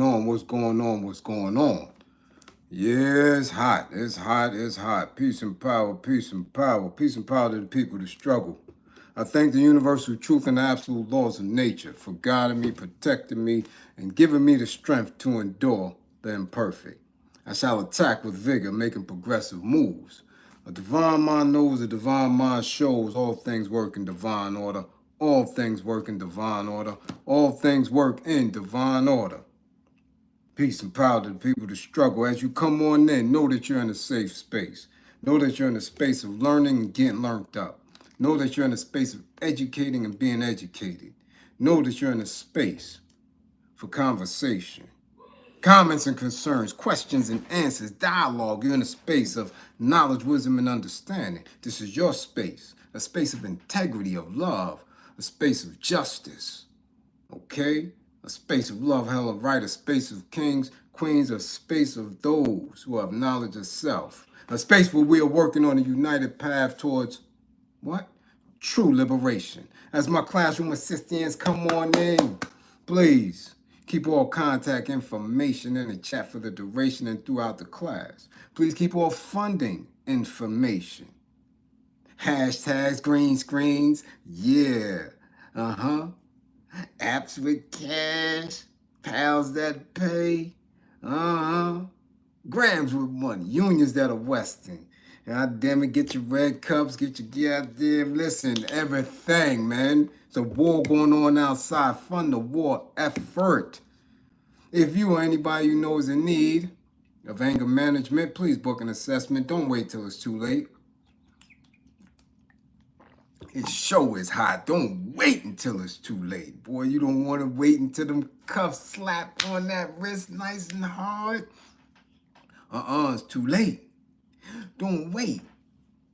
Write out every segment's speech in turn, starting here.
on? What's going on? What's going on? Yeah, it's hot. It's hot. It's hot. Peace and power. Peace and power. Peace and power to the people that struggle. I thank the universal truth and the absolute laws of nature for guiding me, protecting me, and giving me the strength to endure the imperfect. I shall attack with vigor, making progressive moves. A divine mind knows, a divine mind shows all things work in divine order. All things work in divine order. All things work in divine order. Peace and power to the people that struggle. As you come on in, know that you're in a safe space. Know that you're in a space of learning and getting learned up. Know that you're in a space of educating and being educated. Know that you're in a space for conversation. Comments and concerns, questions and answers, dialogue. You're in a space of knowledge, wisdom, and understanding. This is your space, a space of integrity, of love, a space of justice. Okay? A space of love, hell of right, a space of kings, queens, a space of those who have knowledge of self. A space where we are working on a united path towards what? True liberation. As my classroom assistants come on in, please keep all contact information in the chat for the duration and throughout the class. Please keep all funding information. Hashtags, green screens, yeah. Apps with cash, pals that pay, grams with money, unions that are Western. God damn it, get your red cups, get your goddamn, listen, everything, man. It's a war going on outside. Fund the war effort. If you or anybody you know is in need of anger management, please book an assessment. Don't wait till it's too late. His show is hot. Don't wait until it's too late. Boy, you don't want to wait until them cuffs slap on that wrist nice and hard. It's too late. Don't wait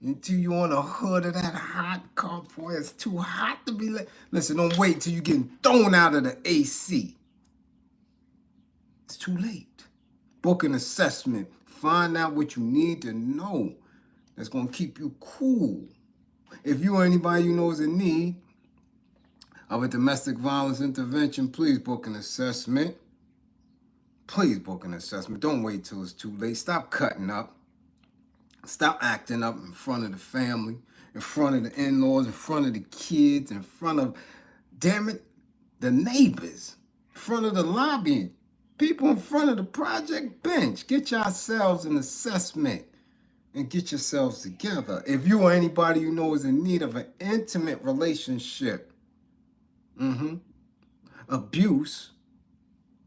until you're on the hood of that hot car. Boy, it's too hot to be late. Listen, don't wait till you're getting thrown out of the AC. It's too late. Book an assessment. Find out what you need to know that's going to keep you cool. If you or anybody you know is in need of a domestic violence intervention, please book an assessment. Please book an assessment. Don't wait till it's too late. Stop cutting up. Stop acting up in front of the family, in front of the in-laws, in front of the kids, in front of, damn it, the neighbors, in front of the lobby, people in front of the project bench. Get yourselves an assessment and get yourselves together. If you or anybody you know is in need of an intimate relationship, abuse,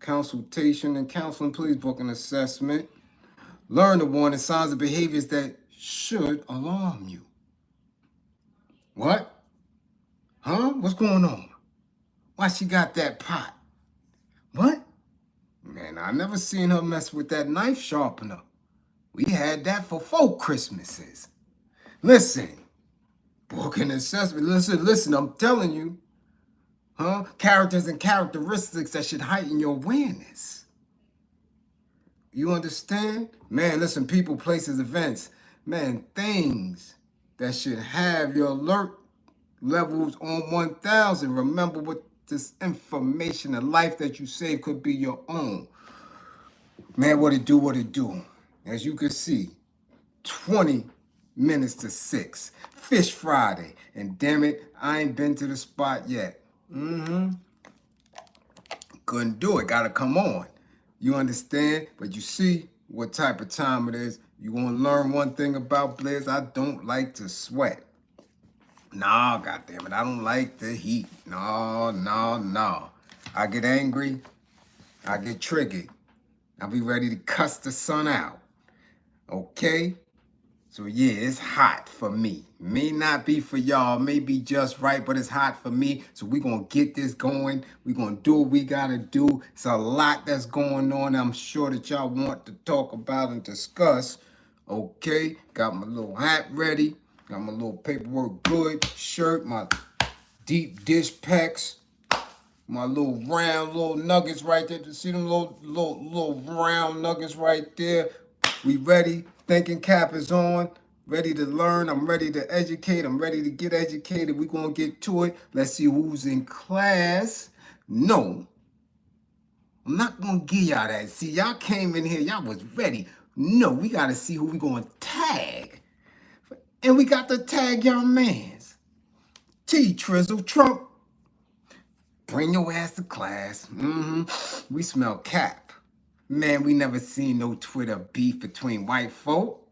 consultation, and counseling, please book an assessment. Learn the warning signs and behaviors that should alarm you. What? What's going on? Why she got that pot? What? Man, I never seen her mess with that knife sharpener. We had that for 4 Christmases. Listen, book an assessment. Listen, I'm telling you. Characters and characteristics that should heighten your awareness. You understand? Man, listen, people, places, events. Man, things that should have your alert levels on 1,000. Remember what this information, the life that you save could be your own. Man, what it do? As you can see, 20 minutes to 6. Fish Friday. And damn it, I ain't been to the spot yet. Couldn't do it. Gotta come on. You understand? But you see what type of time it is. You want to learn one thing about Bliz? I don't like to sweat. No, goddamn it, I don't like the heat. No. I get angry. I get triggered. I'll be ready to cuss the sun out. Okay? So yeah, it's hot for me. May not be for y'all, may be just right, but it's hot for me. So we're going to get this going. We're going to do what we got to do. It's a lot that's going on. I'm sure that y'all want to talk about and discuss. Okay? Got my little hat ready. Got my little paperwork good. Shirt, my deep dish pecs. My little round little nuggets right there. See them little round nuggets right there? We ready. Thinking cap is on. Ready to learn. I'm ready to educate. I'm ready to get educated. We're going to get to it. Let's see who's in class. No. I'm not gonna give y'all that. See, y'all came in here, y'all was ready. No, we gotta see who we gonna tag. And we got to tag y'all mans. T Trizzle Trump. Bring your ass to class. We smell cap. Man, we never seen no Twitter beef between white folk.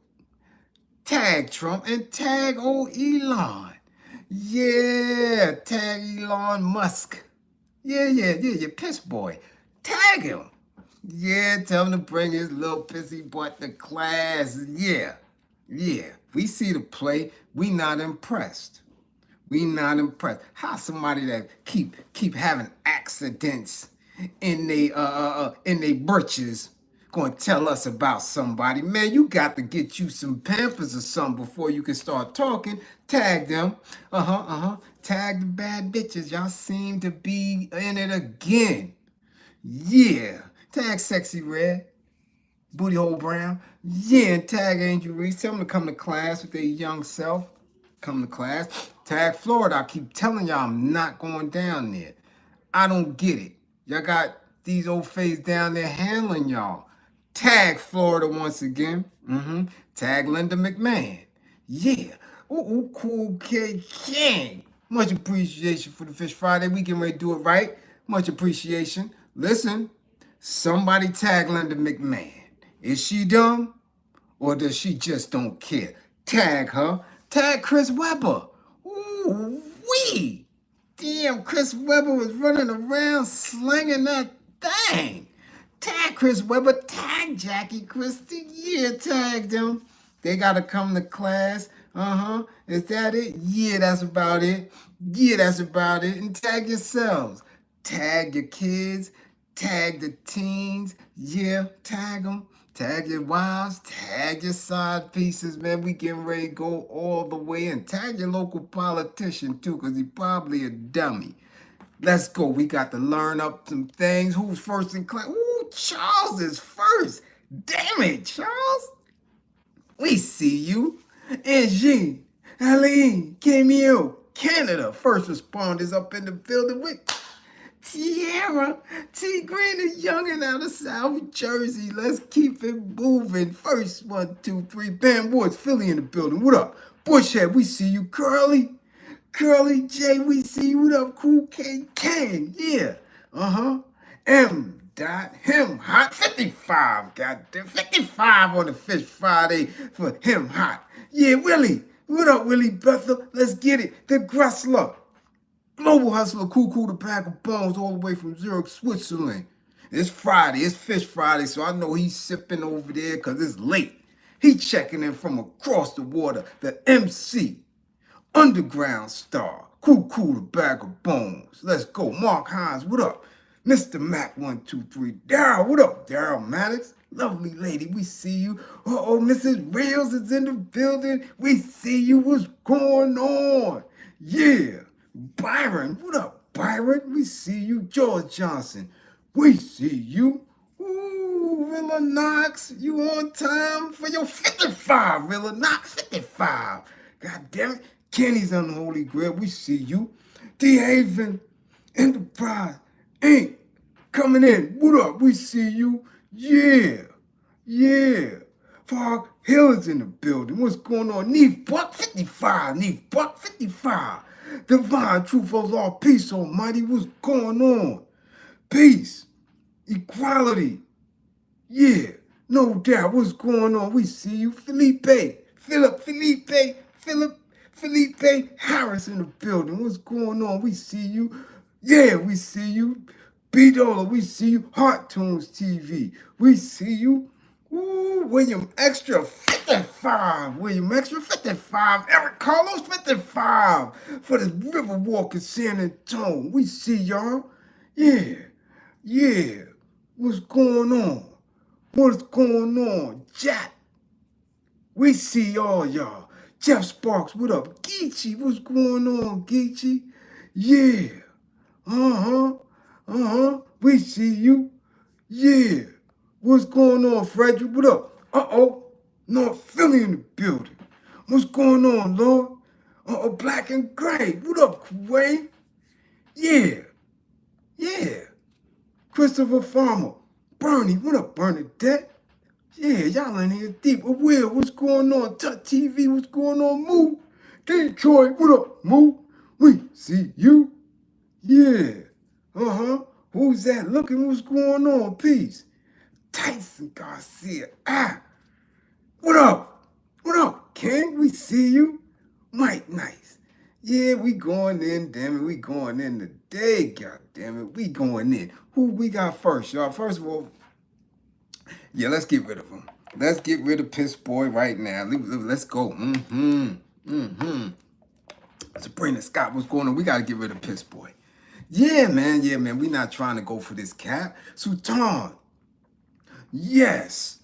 Tag Trump and tag old Elon. Yeah, tag Elon Musk. Yeah, piss boy. Tag him. Yeah, tell him to bring his little pissy butt to class. Yeah. We see the play. We not impressed. We not impressed. How somebody that keep having accidents in they britches gonna tell us about somebody? Man, you got to get you some Pampers or something before you can start talking. Tag them. Tag the bad bitches. Y'all seem to be in it again. Yeah. Tag Sexy Red. Booty Hole Brown. Yeah, and tag Angel Reese. Tell them to come to class with their young self. Come to class. Tag Florida. I keep telling y'all I'm not going down there. I don't get it. Y'all got these old faces down there handling y'all. Tag Florida once again. Tag Linda McMahon. Yeah. Ooh, cool kid King. Much appreciation for the Fish Friday. We getting ready to do it right. Much appreciation. Listen, somebody tag Linda McMahon. Is she dumb? Or does she just don't care? Tag her. Tag Chris Webber. Ooh, wee. Damn, Chris Webber was running around slinging that thing. Tag Chris Webber. Tag Jackie Christie. Yeah, tag them. They got to come to class. Is that it? Yeah, that's about it. And tag yourselves. Tag your kids. Tag the teens. Yeah, tag them. Tag your wives, tag your side pieces, man. We getting ready to go all the way in. Tag your local politician, too, because he probably a dummy. Let's go. We got to learn up some things. Who's first in class? Ooh, Charles is first. Damn it, Charles. We see you. Hygiene, Elon, Camille, Canada. First responders up in the building with Tierra, T Green, the youngin' out of South Jersey. Let's keep it moving. First, 1, 2, 3. Bam Woods, Philly in the building. What up? Bushhead, we see you. Curly J, we see you. What up? Cool K Kang, yeah. M. Him hot 55. Goddamn 55 on the Fish Friday for him hot. Yeah, Willie. What up, Willie Bethel? Let's get it. The Gressler. Global hustler, cool the bag of bones all the way from Zurich, Switzerland. It's Friday, it's Fish Friday, so I know he's sipping over there because it's late. He checking in from across the water, the MC, underground star, cool the bag of bones. Let's go, Mark Hines, what up? Mr. Mac 123, Daryl, what up? Daryl Maddox, lovely lady, we see you. Mrs. Rails is in the building. We see you. What's going on? Yeah. Byron, what up, Byron? We see you. George Johnson, we see you. Ooh, Rilla Knox, you on time for your 55, Rilla Knox, 55. God damn it. Kenny's Unholy Grail, we see you. D. Haven, Enterprise, Inc. coming in. What up? We see you. Yeah. Fog Hill is in the building. What's going on? Neef Buck 55. Divine Truth of Law, Peace Almighty, what's going on? Peace, equality, yeah, no doubt, what's going on? We see you, Felipe Harris in the building, what's going on? We see you, yeah, we see you, B-Dollar, we see you, Heart Tunes TV, we see you. Ooh, William Extra 55. Eric Carlos 55 for the Riverwalk in San Antonio. We see y'all. Yeah. What's going on? Jack. We see all y'all. Jeff Sparks, what up? Geechee, what's going on, Geechee? Yeah. We see you. Yeah. What's going on, Frederick? What up? North Philly in the building. What's going on, Lord? Black and Gray. What up, Kuwait? Yeah. Christopher Farmer. Bernie, what up, Bernadette? Yeah, y'all in here deep. Will, what's going on? Tut TV, what's going on? Moo. Detroit, what up, Moo? We see you. Yeah. Who's that looking? What's going on? Peace. Tyson Garcia. What up? What up, King? We see you. Mike Nice. Yeah, we going in, damn it. We going in today, god damn it. We going in. Who we got first, y'all? First of all, yeah, let's get rid of him. Let's get rid of Piss Boy right now. Let's go. Sabrina Scott, what's going on? We got to get rid of Piss Boy. Yeah, man. We not trying to go for this cap. Sultan. Yes.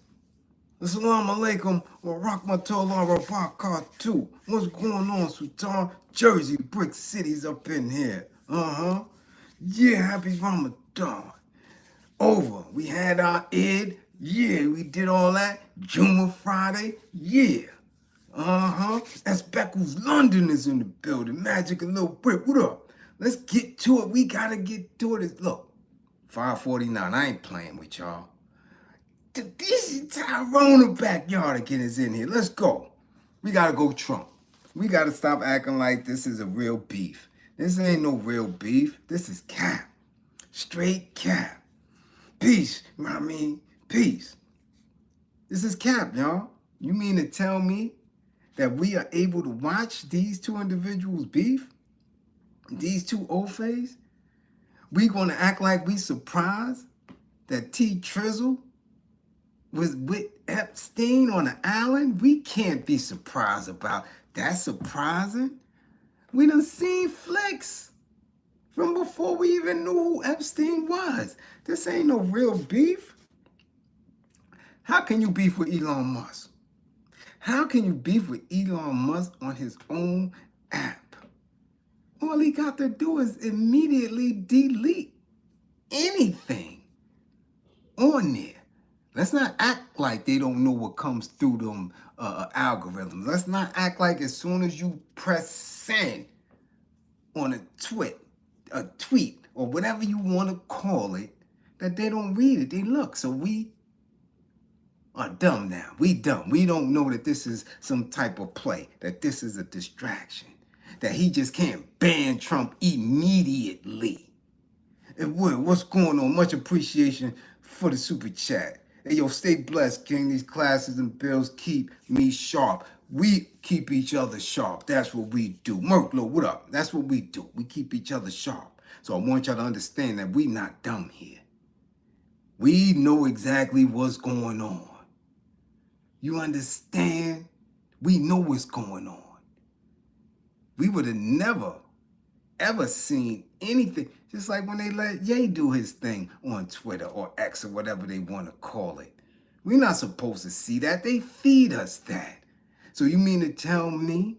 Assalamu alaikum wa rahmatullahi wa barakatuh. What's going on, Sultan? Jersey, Brick City's up in here. Yeah, happy Ramadan. Over. We had our Eid. Yeah, we did all that. Juma Friday. Yeah. Speckles London is in the building. Magic and Little Brick. What up? Let's get to it. We gotta get to it. Look, 549. I ain't playing with y'all. This is Tyrone backyard again is in here. Let's go. We gotta go Trump. We gotta stop acting like this is a real beef. This ain't no real beef. This is cap. Straight cap. Peace. You know what I mean? Peace. This is cap, y'all. You mean to tell me that we are able to watch these two individuals beef? These two Ofays? We gonna act like we surprised that T. Trizzle was with Epstein on the island? We can't be surprised about that. Surprising? We done seen flicks from before we even knew who Epstein was. This ain't no real beef. How can you beef with Elon Musk? How can you beef with Elon Musk on his own app? All he got to do is immediately delete anything on there. Let's not act like they don't know what comes through them algorithms. Let's not act like as soon as you press send on a tweet, or whatever you want to call it, that they don't read it. They look. So we are dumb now. We dumb. We don't know that this is some type of play, that this is a distraction, that he just can't ban Trump immediately. And what's going on? Much appreciation for the super chat. Hey, yo, stay blessed, King. These classes and bills keep me sharp. We keep each other sharp. That's what we do. Merklo, what up? That's what we do. We keep each other sharp. So I want y'all to understand that we not dumb here. We know exactly what's going on. You understand? We know what's going on. We would have never, ever seen anything. Just like when they let Ye do his thing on Twitter or X or whatever they want to call it. We're not supposed to see that. They feed us that. So you mean to tell me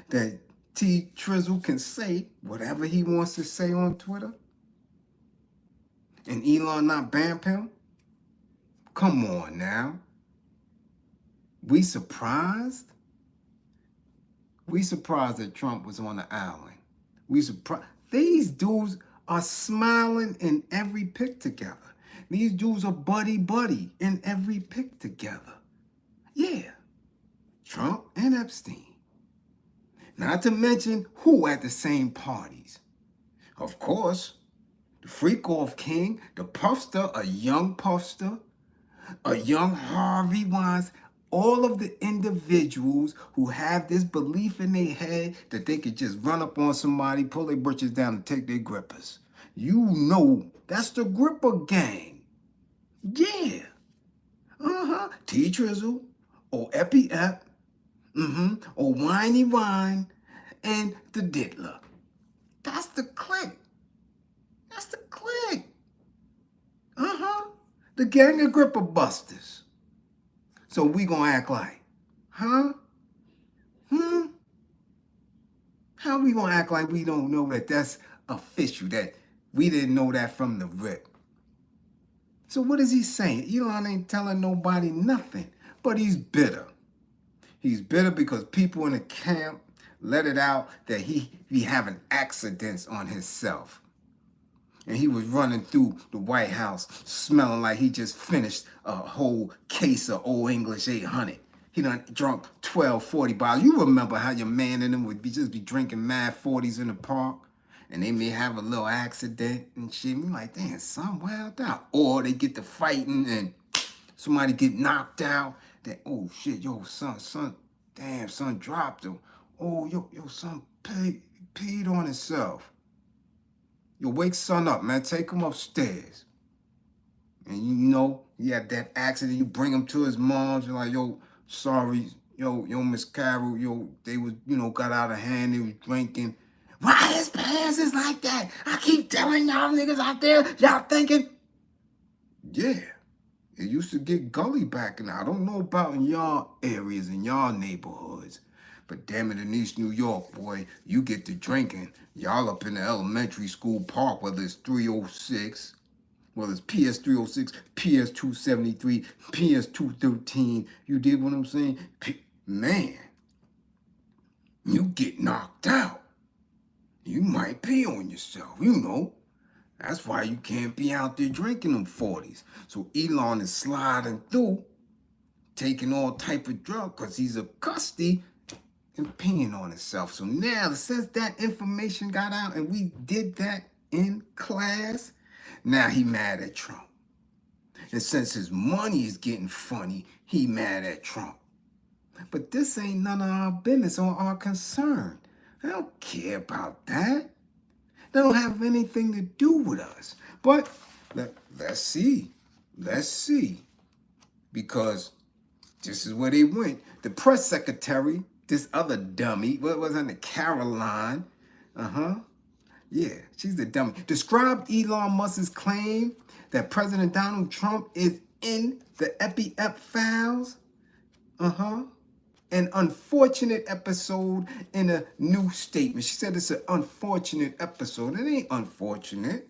that T. Trizzle can say whatever he wants to say on Twitter? And Elon not ban him? Come on now. We surprised? We surprised that Trump was on the island. We surprised. These dudes are smiling in every pic together. These dudes are buddy in every pic together. Yeah. Trump and Epstein. Not to mention who at the same parties. Of course, the freak-off king, the puffster, a young puffster, a young Harvey Weinstein, all of the individuals who have this belief in their head that they could just run up on somebody, pull their britches down, and take their grippers. You know, that's the gripper gang. Yeah. T. Trizzle, or Epi Ep, or Whiny Wine, and the Diddler. That's the clique. That's the clique. The gang of gripper busters. So we gonna act like, How we gonna act like we don't know that that's official, that we didn't know that from the rip? So what is he saying? Elon ain't telling nobody nothing, but he's bitter. He's bitter because people in the camp let it out that he having accidents on himself. And he was running through the White House smelling like he just finished a whole case of Old English 800. He done drunk 12 40 bottles. You remember how your man and them would just be drinking mad 40s in the park? And they may have a little accident and shit. You like, damn, son wild out. Or they get to fighting and somebody get knocked out. Then, oh shit, yo, son, damn, son dropped him. Oh, yo, son peed on himself. Yo, wake son up, man. Take him upstairs. And you know, he had that accident. You bring him to his mom's. You're like, yo, sorry, yo, Miss Carol, yo, they was, got out of hand. They was drinking. Why his pants is like that? I keep telling y'all niggas out there, y'all thinking. Yeah, it used to get gully back, and I don't know about in y'all areas, in y'all neighborhoods. But damn it, in East New York, boy, you get to drinking. Y'all up in the elementary school park, whether it's 306, whether it's PS 306, PS 273, PS 213. You dig what I'm saying? Man, you get knocked out. You might pee on yourself, That's why you can't be out there drinking them 40s. So Elon is sliding through, taking all type of drugs because he's a custody and peeing on himself. So now, since that information got out and we did that in class, now he mad at Trump. And since his money is getting funny, he mad at Trump. But this ain't none of our business or our concern. I don't care about that. They don't have anything to do with us. But let's see. Let's see. Because this is where they went. The press secretary, this other dummy, what was her name? Caroline. Yeah, she's a dummy. Described Elon Musk's claim that President Donald Trump is in the Ep files. An unfortunate episode in a new statement. She said it's an unfortunate episode. It ain't unfortunate.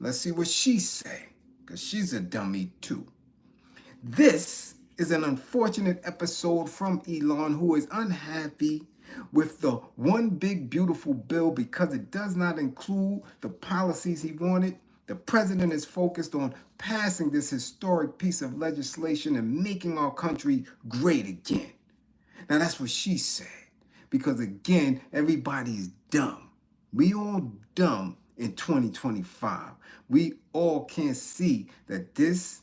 Let's see what she say, because she's a dummy too. This is an unfortunate episode from Elon, who is unhappy with the one big beautiful bill because it does not include the policies he wanted. The president is focused on passing this historic piece of legislation and making our country great again. Now that's what she said, because again, everybody's dumb. We all dumb in 2025. We all can't see that this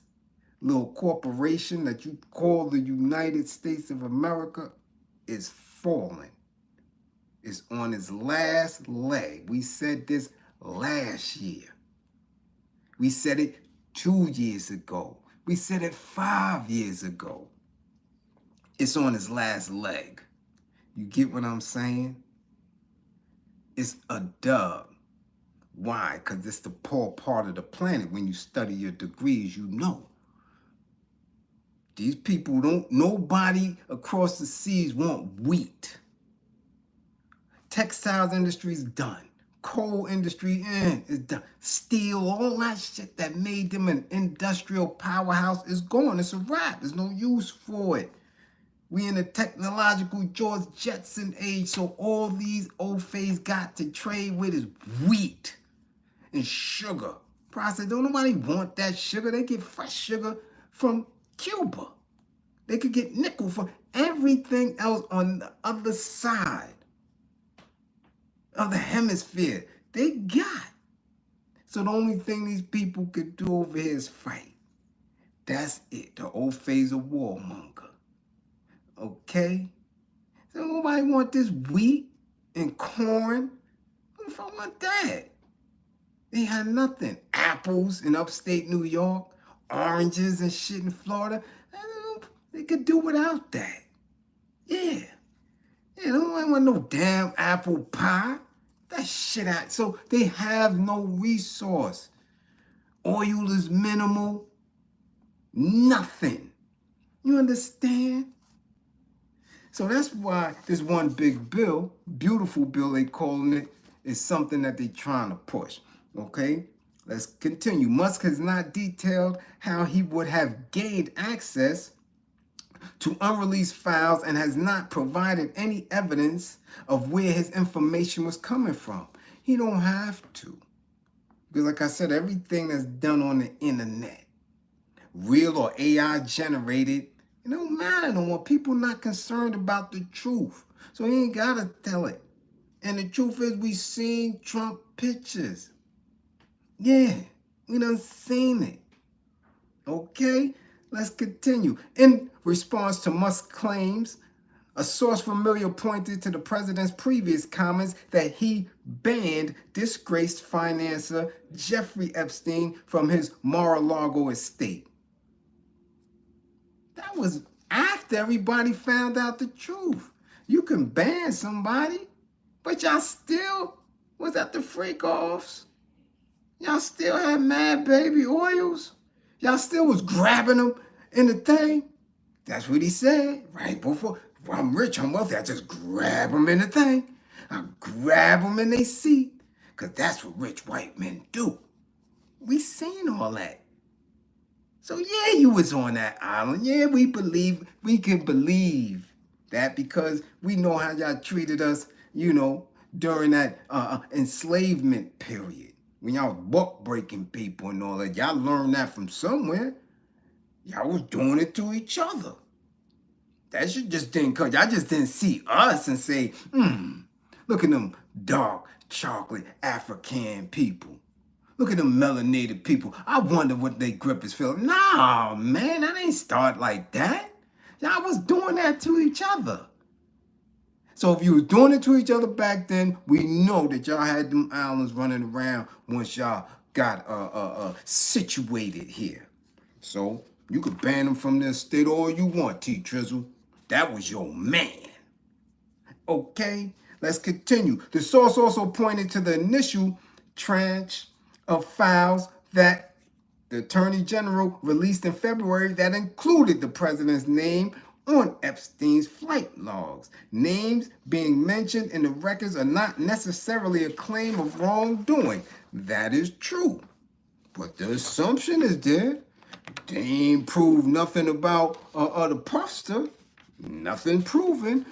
little corporation that you call the United States of America is falling. It's on its last leg. We said this last year. We said it 2 years ago. We said it 5 years ago. It's on its last leg. You get what I'm saying? It's a dub. Why? Because it's the poor part of the planet. When you study your degrees, you know. These people nobody across the seas want wheat. Textiles industry's done. Coal industry is done. Steel, all that shit that made them an industrial powerhouse is gone. It's a wrap. There's no use for it. We in the technological George Jetson age, so all these old fays got to trade with is wheat and sugar. Process, don't nobody want that sugar. They get fresh sugar from Cuba. They could get nickel from everything else on the other side of the hemisphere. They got. So the only thing these people could do over here is fight. That's it. The old phase of warmonger. Okay? So nobody want this wheat and corn. Who the fuck want that? They had nothing. Apples in upstate New York, oranges and shit in Florida. They could do without that. Yeah. Yeah, nobody want no damn apple pie. That shit out. So they have no resource. Oil is minimal. Nothing. You understand? So that's why this one big bill, beautiful bill they calling it, is something that they trying to push. Okay? Let's continue. Musk has not detailed how he would have gained access to unreleased files and has not provided any evidence of where his information was coming from. He don't have to. Because like I said, everything that's done on the internet, real or AI generated, it don't matter no more. People not concerned about the truth. So he ain't gotta tell it. And the truth is we seen Trump pictures. Yeah, we done seen it. Okay, let's continue. In response to Musk's claims, a source familiar pointed to the president's previous comments that he banned disgraced financier Jeffrey Epstein from his Mar-a-Lago estate. That was after everybody found out the truth. You can ban somebody, but y'all still was at the freak-offs. Y'all still had mad baby oils. Y'all still was grabbing them in the thing. That's what he said right before. Well, I'm rich, I'm wealthy. I just grab them in the thing. I grab them in their seat. Because that's what rich white men do. We seen all that. So yeah, you was on that island. Yeah, we can believe that because we know how y'all treated us, during that enslavement period. When y'all buck breaking people and all that. Y'all learned that from somewhere. Y'all was doing it to each other. That shit just didn't come. Y'all just didn't see us and say, look at them dark chocolate African people. Look at them melanated people. I wonder what they grip is feeling. Nah, man, that ain't start like that. Y'all was doing that to each other. So if you was doing it to each other back then, we know that y'all had them islands running around once y'all got situated here. So you could ban them from this state all you want, T. Trizzle. That was your man. Okay, let's continue. The source also pointed to the initial tranche of files that the Attorney General released in February that included the president's name on Epstein's flight logs. Names being mentioned in the records are not necessarily a claim of wrongdoing. That is true. But the assumption is there. They ain't proved nothing about the profster. Nothing proven.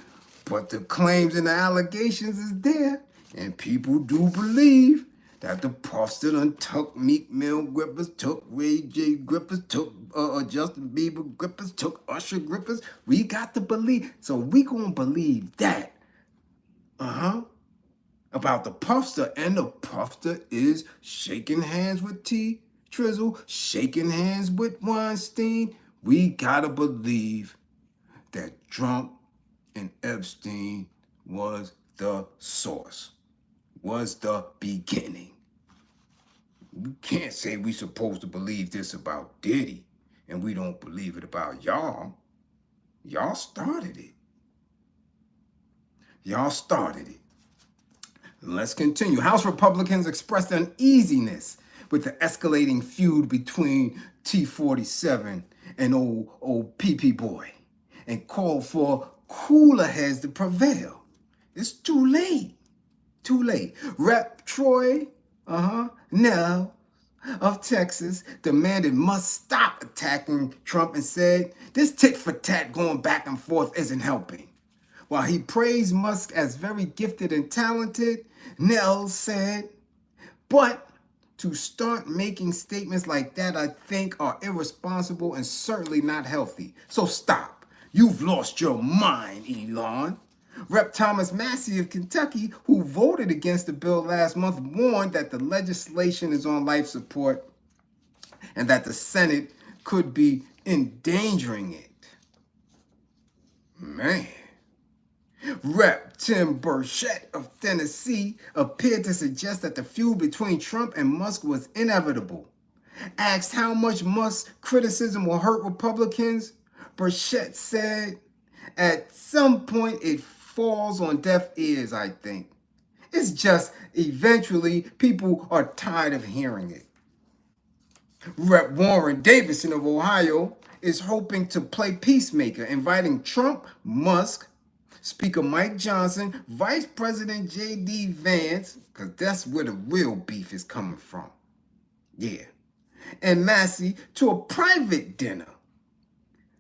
But the claims and the allegations is there. And people do believe that the profster done took Meek Mill grippers, took Ray J grippers, took Justin Bieber grippers, took Usher grippers. We got to believe. So we gonna believe that. About the profster. And the profster is shaking hands with T. Trizzle, shaking hands with Weinstein. We gotta believe that Trump and Epstein was the source, was the beginning. You can't say we supposed to believe this about Diddy and we don't believe it about y'all. Y'all started it. Y'all started it. Let's continue. House Republicans expressed uneasiness with the escalating feud between T-47 and old PP boy and called for cooler heads to prevail. It's too late. Too late. Rep. Troy Nell of Texas demanded Musk stop attacking Trump and said this tit for tat going back and forth isn't helping. While he praised Musk as very gifted and talented, Nell said, but to start making statements like that, I think, are irresponsible and certainly not healthy. So stop. You've lost your mind, Elon. Rep. Thomas Massie of Kentucky, who voted against the bill last month, warned that the legislation is on life support and that the Senate could be endangering it. Man. Rep. Tim Burchett of Tennessee appeared to suggest that the feud between Trump and Musk was inevitable. Asked how much Musk's criticism will hurt Republicans, Burchett said, at some point it falls on deaf ears, I think. It's just eventually people are tired of hearing it. Rep. Warren Davidson of Ohio is hoping to play peacemaker, inviting Trump, Musk, Speaker Mike Johnson, Vice President J.D. Vance, because that's where the real beef is coming from. Yeah. And Massey to a private dinner.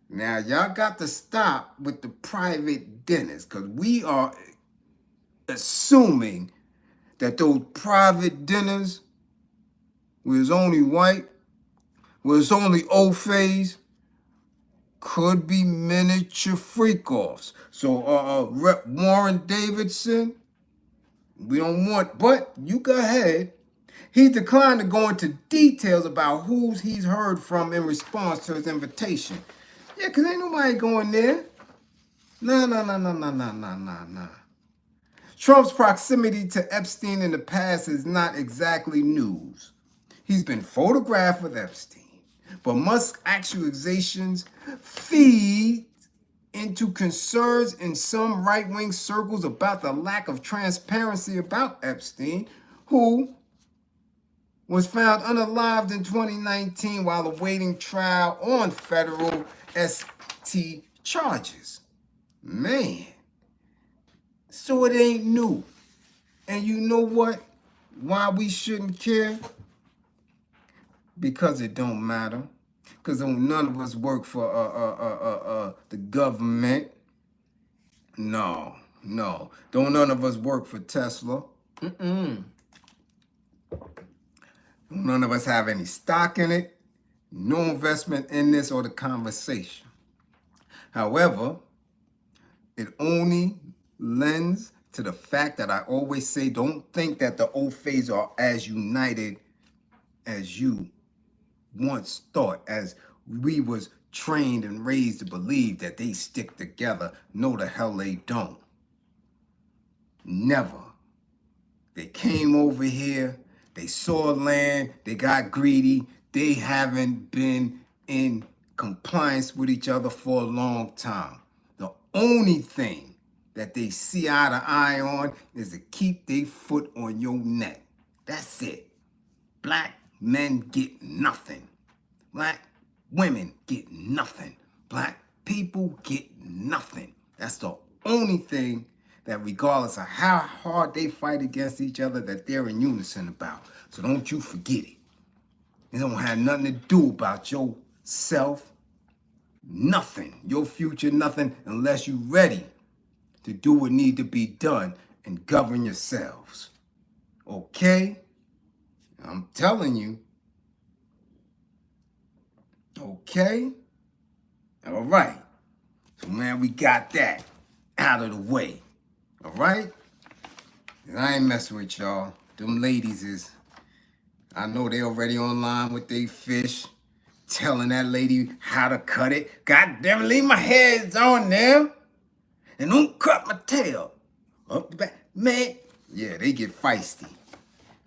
Now, y'all got to stop with the private dinners because we are assuming that those private dinners where it's only white, where it's only old phase, could be miniature freak-offs. So Rep. Warren Davidson, we don't want, but you go ahead. He declined to go into details about who he's heard from in response to his invitation. Yeah, because ain't nobody going there. Nah. Trump's proximity to Epstein in the past is not exactly news. He's been photographed with Epstein, but Musk's accusations feed into concerns in some right-wing circles about the lack of transparency about Epstein, who was found unalived in 2019 while awaiting trial on federal ST charges. Man, so it ain't new. And you know what? Why we shouldn't care? Because it don't matter. Because none of us work for the government. No. Don't none of us work for Tesla. None of us have any stock in it. No investment in this or the conversation. However, it only lends to the fact that I always say, don't think that the old phase are as united as you once thought, as we was trained and raised to believe that they stick together. No, the hell they don't. Never. They came over here, they saw land, they got greedy, they haven't been in compliance with each other for a long time. The only thing that they see eye to eye on is to keep their foot on your neck. That's it. Black men get nothing. Black women get nothing. Black people get nothing. That's the only thing that, regardless of how hard they fight against each other, that they're in unison about. So don't you forget it. It don't have nothing to do about yourself. Nothing. Your future, nothing, unless you're ready to do what need to be done and govern yourselves. Okay? I'm telling you. Okay? All right. So, man, we got that out of the way. All right? And I ain't messing with y'all. Them ladies is, I know they already online with they fish, telling that lady how to cut it. God damn it, leave my heads on there. And don't cut my tail. Up the back. Man, yeah, they get feisty.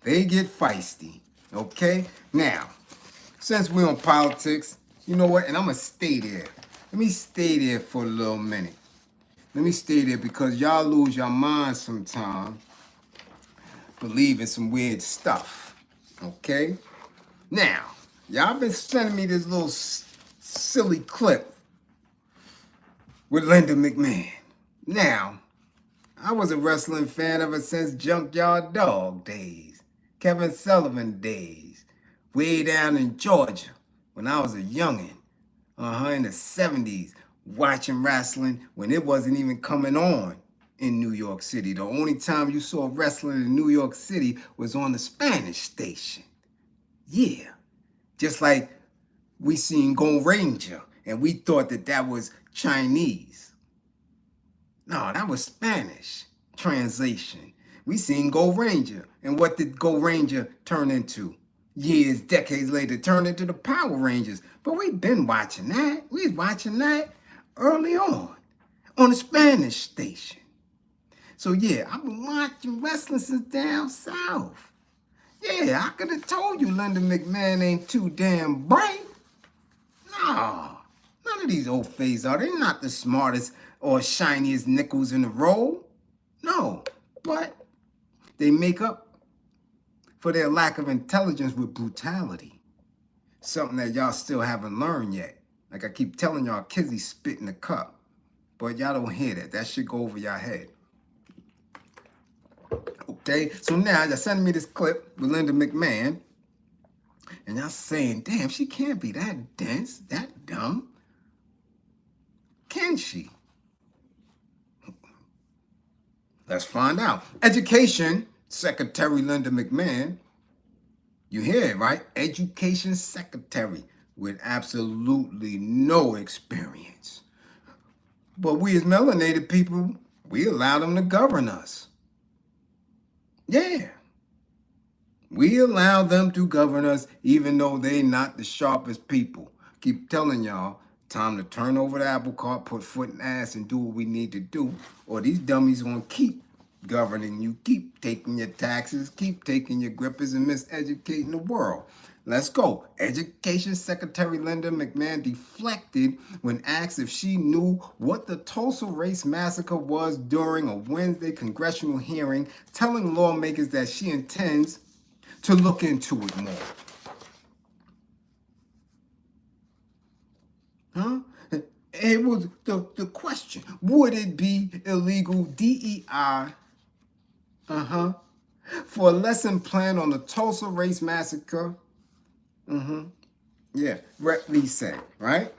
They get feisty. Okay? Now, since we're on politics, you know what? And I'm going to stay there. Let me stay there for a little minute. Let me stay there because y'all lose your mind sometimes believing some weird stuff. Okay? Now, y'all been sending me this little silly clip with Linda McMahon. Now, I was a wrestling fan ever since Junkyard Dog days, Kevin Sullivan days, way down in Georgia when I was a youngin', in the 70s, watching wrestling when it wasn't even coming on in New York City. The only time you saw wrestling in New York City was on the Spanish station. Yeah, just like we seen Go Ranger and we thought that that was Chinese. No, that was Spanish translation. We seen Go Ranger. And what did Go Ranger turn into? Years, decades later, turned into the Power Rangers. But we've been watching that. We was watching that early on the Spanish station. So yeah, I've been watching wrestling since down south. Yeah, I could have told you Linda McMahon ain't too damn bright. No, none of these old faces are. They're not the smartest or shiniest nickels in the roll. No, but they make up for their lack of intelligence with brutality. Something that y'all still haven't learned yet. Like I keep telling y'all, Kizzy spit in the cup. But y'all don't hear that. That shit go over your head. Okay, so now y'all sending me this clip with Linda McMahon. And y'all saying, damn, she can't be that dense, that dumb. Can she? Let's find out. Education Secretary Linda McMahon You hear it, right? Education secretary with absolutely no experience. But we as melanated people, we allow them to govern us. Yeah. We allow them to govern us even though they not the sharpest people. Keep telling y'all, time to turn over the apple cart, put foot in ass, and do what we need to do. Or these dummies gonna keep governing you, keep taking your taxes, keep taking your grippers and miseducating the world. Let's go. Education Secretary Linda McMahon deflected when asked if she knew what the Tulsa Race Massacre was during a Wednesday congressional hearing, telling lawmakers that she intends to look into it more. Huh? It was the question. Would it be illegal DEI for a lesson plan on the Tulsa Race Massacre? Yeah, Rep Lee said, right?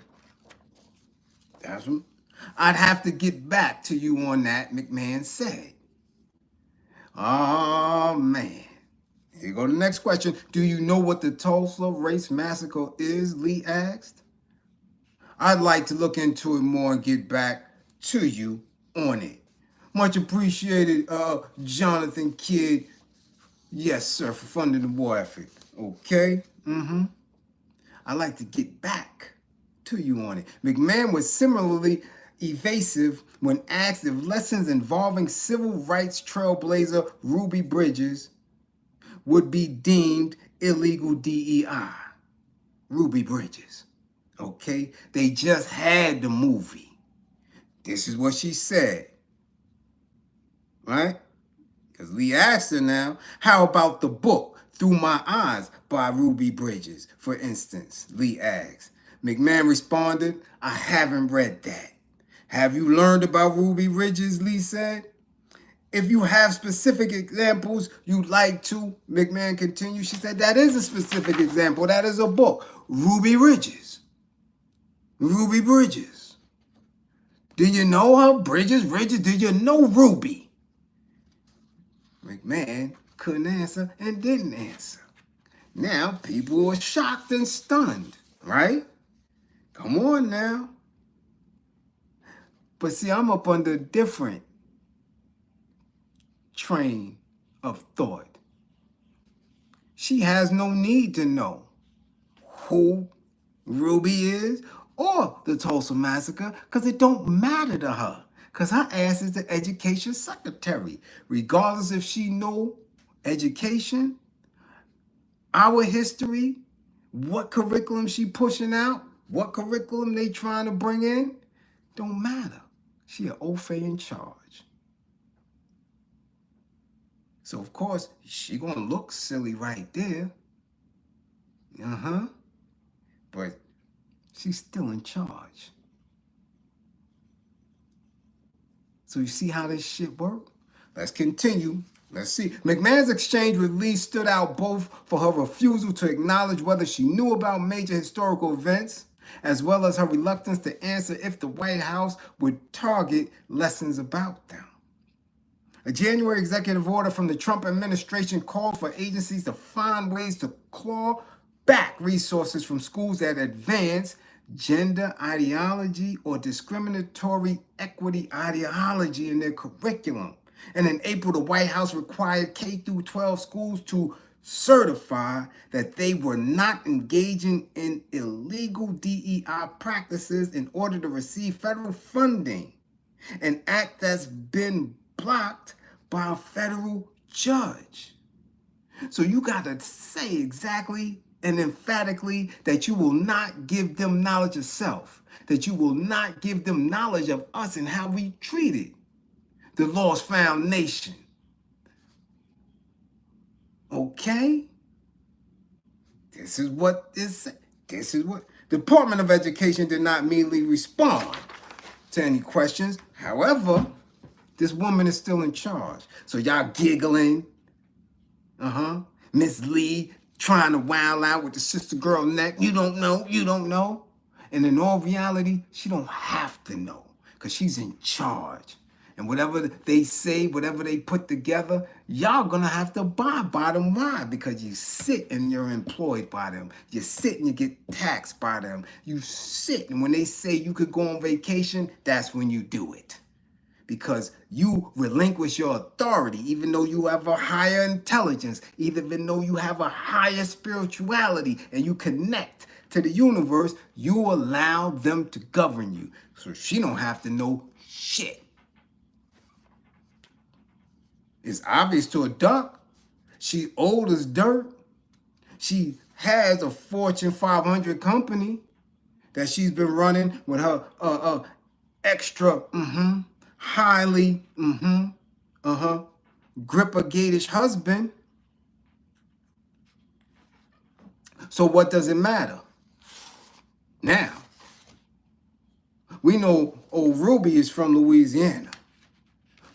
That's what I'd have to get back to you on that, McMahon said. Oh, man. Here go the next question. Do you know what the Tulsa Race Massacre is? Lee asked. I'd like to look into it more and get back to you on it. Much appreciated, Jonathan Kidd. Yes, sir, for funding the war effort. Okay? I'd like to get back to you on it. McMahon was similarly evasive when asked if lessons involving civil rights trailblazer Ruby Bridges would be deemed illegal DEI. Ruby Bridges. Okay? They just had the movie. This is what she said. Right? Because Lee asked her now, how about the book Through My Eyes by Ruby Bridges, for instance? Lee asked. McMahon responded, I haven't read that. Have you learned about Ruby Bridges? Lee said. If you have specific examples you'd like to, McMahon continued. She said, that is a specific example. That is a book. Ruby Bridges. Ruby Bridges. Do you know her? Bridges? Do you know Ruby? McMahon couldn't answer and didn't answer. Now people are shocked and stunned, right? Come on now. But see, I'm up under a different train of thought. She has no need to know who Ruby is or the Tulsa Massacre because it don't matter to her. Because her ass is the education secretary. Regardless if she know education, our history, what curriculum she pushing out, what curriculum they trying to bring in, don't matter. She an Ofe in charge. So, of course, she gonna look silly right there. But she's still in charge. So you see how this shit work? Let's continue. Let's see. McMahon's exchange with Lee stood out both for her refusal to acknowledge whether she knew about major historical events, as well as her reluctance to answer if the White House would target lessons about them. A January executive order from the Trump administration called for agencies to find ways to claw back resources from schools that advance gender ideology or discriminatory equity ideology in their curriculum. And in April, the White House required K-12 schools to certify that they were not engaging in illegal DEI practices in order to receive federal funding, an act that's been blocked by a federal judge. So you got to say exactly and emphatically that you will not give them knowledge of self, that you will not give them knowledge of us and how we treated the lost found nation. Okay? This is what Department of Education did not immediately respond to any questions. However, this woman is still in charge. So y'all giggling. Miss Lee trying to wild out with the sister girl neck. You don't know. And in all reality, she don't have to know because she's in charge. And whatever they say, whatever they put together, y'all gonna have to abide by them. Why? Because you sit and you're employed by them. You sit and you get taxed by them. You sit, and when they say you could go on vacation, that's when you do it. Because you relinquish your authority, even though you have a higher intelligence, even though you have a higher spirituality, and you connect to the universe, you allow them to govern you. So she don't have to know shit. It's obvious to a duck. She old as dirt. She has a Fortune 500 company that she's been running with her extra, highly, gripper-gatish husband. So what does it matter? Now, we know old Ruby is from Louisiana.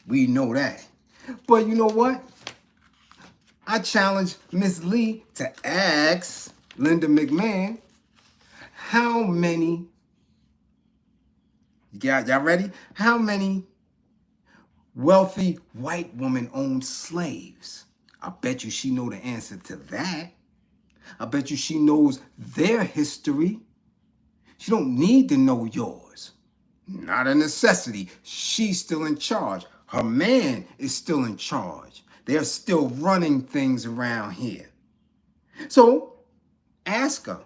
We know that. But you know what? I challenge Miss Lee to ask Linda McMahon how many, y'all ready? How many wealthy white women owned slaves? I bet you she know the answer to that. I bet you she knows their history. She don't need to know yours. Not a necessity. She's still in charge. Her man is still in charge. They're still running things around here. So ask her.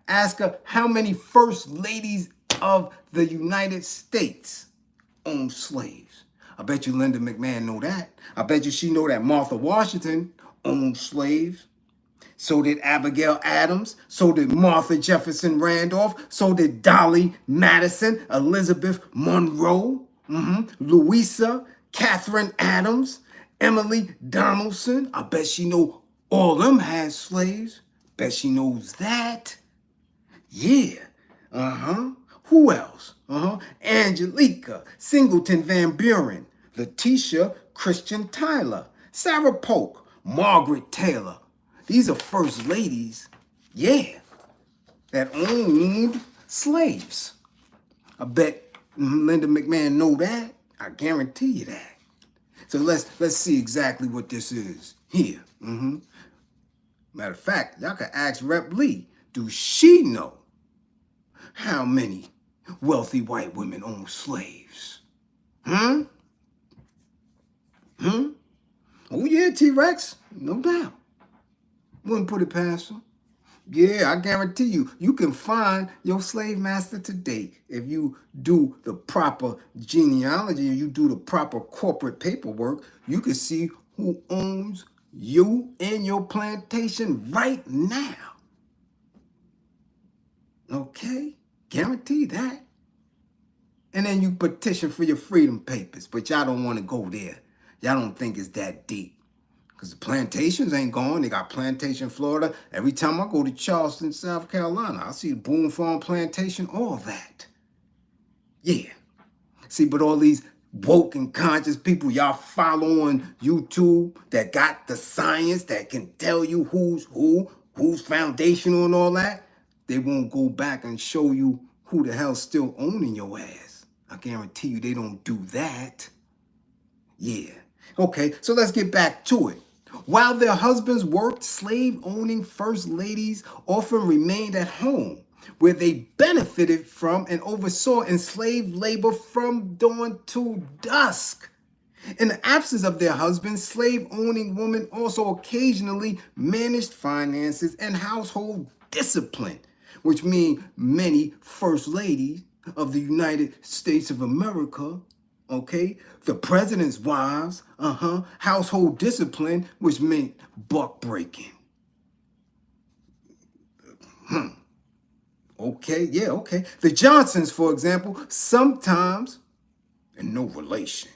Ask her how many first ladies of the United States owned slaves. I bet you Linda McMahon know that. I bet you she know that Martha Washington owned slaves. So did Abigail Adams. So did Martha Jefferson Randolph. So did Dolly Madison, Elizabeth Monroe, Louisa, Catherine Adams, Emily Donaldson. I bet she know all them had slaves. Bet she knows that. Yeah. Who else? Angelica Singleton Van Buren, Letitia Christian Tyler, Sarah Polk, Margaret Taylor. These are first ladies, yeah, that owned slaves. I bet Linda McMahon know that. I guarantee you that. So let's see exactly what this is here. Matter of fact, y'all can ask Rep Lee, do she know how many wealthy white women own slaves? Oh yeah, T-Rex, no doubt. Wouldn't put it past them. Yeah, I guarantee you, you can find your slave master today if you do the proper genealogy and you do the proper corporate paperwork. You can see who owns you and your plantation right now. Okay, guarantee that. And then you petition for your freedom papers, but y'all don't want to go there. Y'all don't think it's that deep. Because the plantations ain't gone. They got Plantation, Florida. Every time I go to Charleston, South Carolina, I see Boone Farm Plantation, all that. Yeah. See, but all these woke and conscious people y'all follow on YouTube that got the science that can tell you who's foundational and all that, they won't go back and show you who the hell's still owning your ass. I guarantee you they don't do that. Yeah. Okay, so let's get back to it. While their husbands worked, slave-owning first ladies often remained at home, where they benefited from and oversaw enslaved labor from dawn to dusk. In the absence of their husbands, slave-owning women also occasionally managed finances and household discipline, which means many first ladies of the United States of America, okay, the president's wives, household discipline, which meant buck breaking. Okay, yeah, okay. The Johnsons, for example, sometimes, and no relation.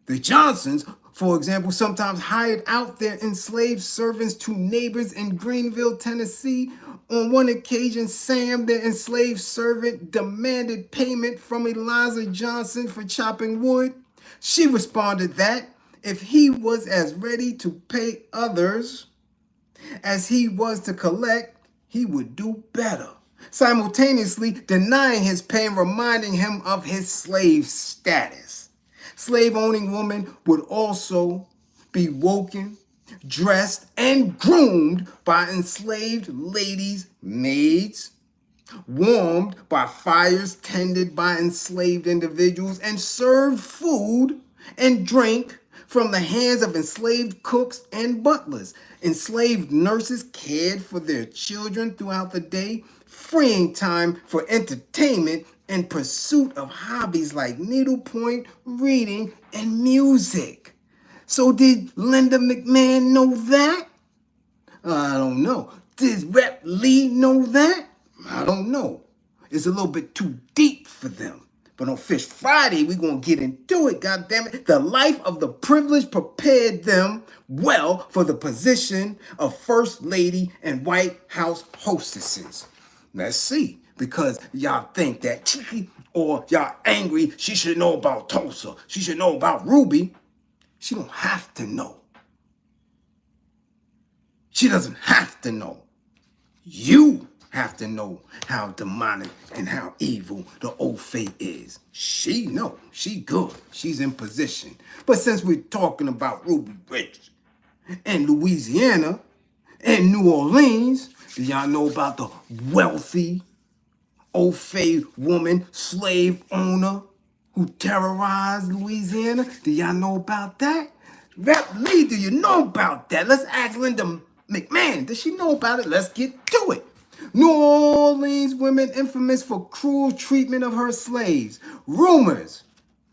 The Johnsons, for example, sometimes hired out their enslaved servants to neighbors in Greenville, Tennessee. On one occasion, Sam, their enslaved servant, demanded payment from Eliza Johnson for chopping wood. She responded that if he was as ready to pay others as he was to collect, he would do better, simultaneously denying his pay and reminding him of his slave status. Slave-owning women would also be woken, dressed, and groomed by enslaved ladies' maids, warmed by fires tended by enslaved individuals, and served food and drink from the hands of enslaved cooks and butlers. Enslaved nurses cared for their children throughout the day, freeing time for entertainment and pursuit of hobbies like needlepoint, reading, and music. So did Linda McMahon know that? I don't know. Did Rep Lee know that? I don't know. It's a little bit too deep for them. But on Fish Friday, we're going to get into it, goddammit. The life of the privileged prepared them well for the position of First Lady and White House hostesses. Let's see. Because y'all think that or y'all angry, she should know about Tulsa. She should know about Ruby. She don't have to know. She doesn't have to know. You have to know how demonic and how evil the old faith is. She know. She good. She's in position. But since we're talking about Ruby Bridges and Louisiana and New Orleans, do y'all know about the wealthy old faith woman slave owner who terrorized Louisiana? Do y'all know about that? Rep Lee, do you know about that? Let's ask Linda McMahon. Does she know about it? Let's get to it. New Orleans women infamous for cruel treatment of her slaves. Rumors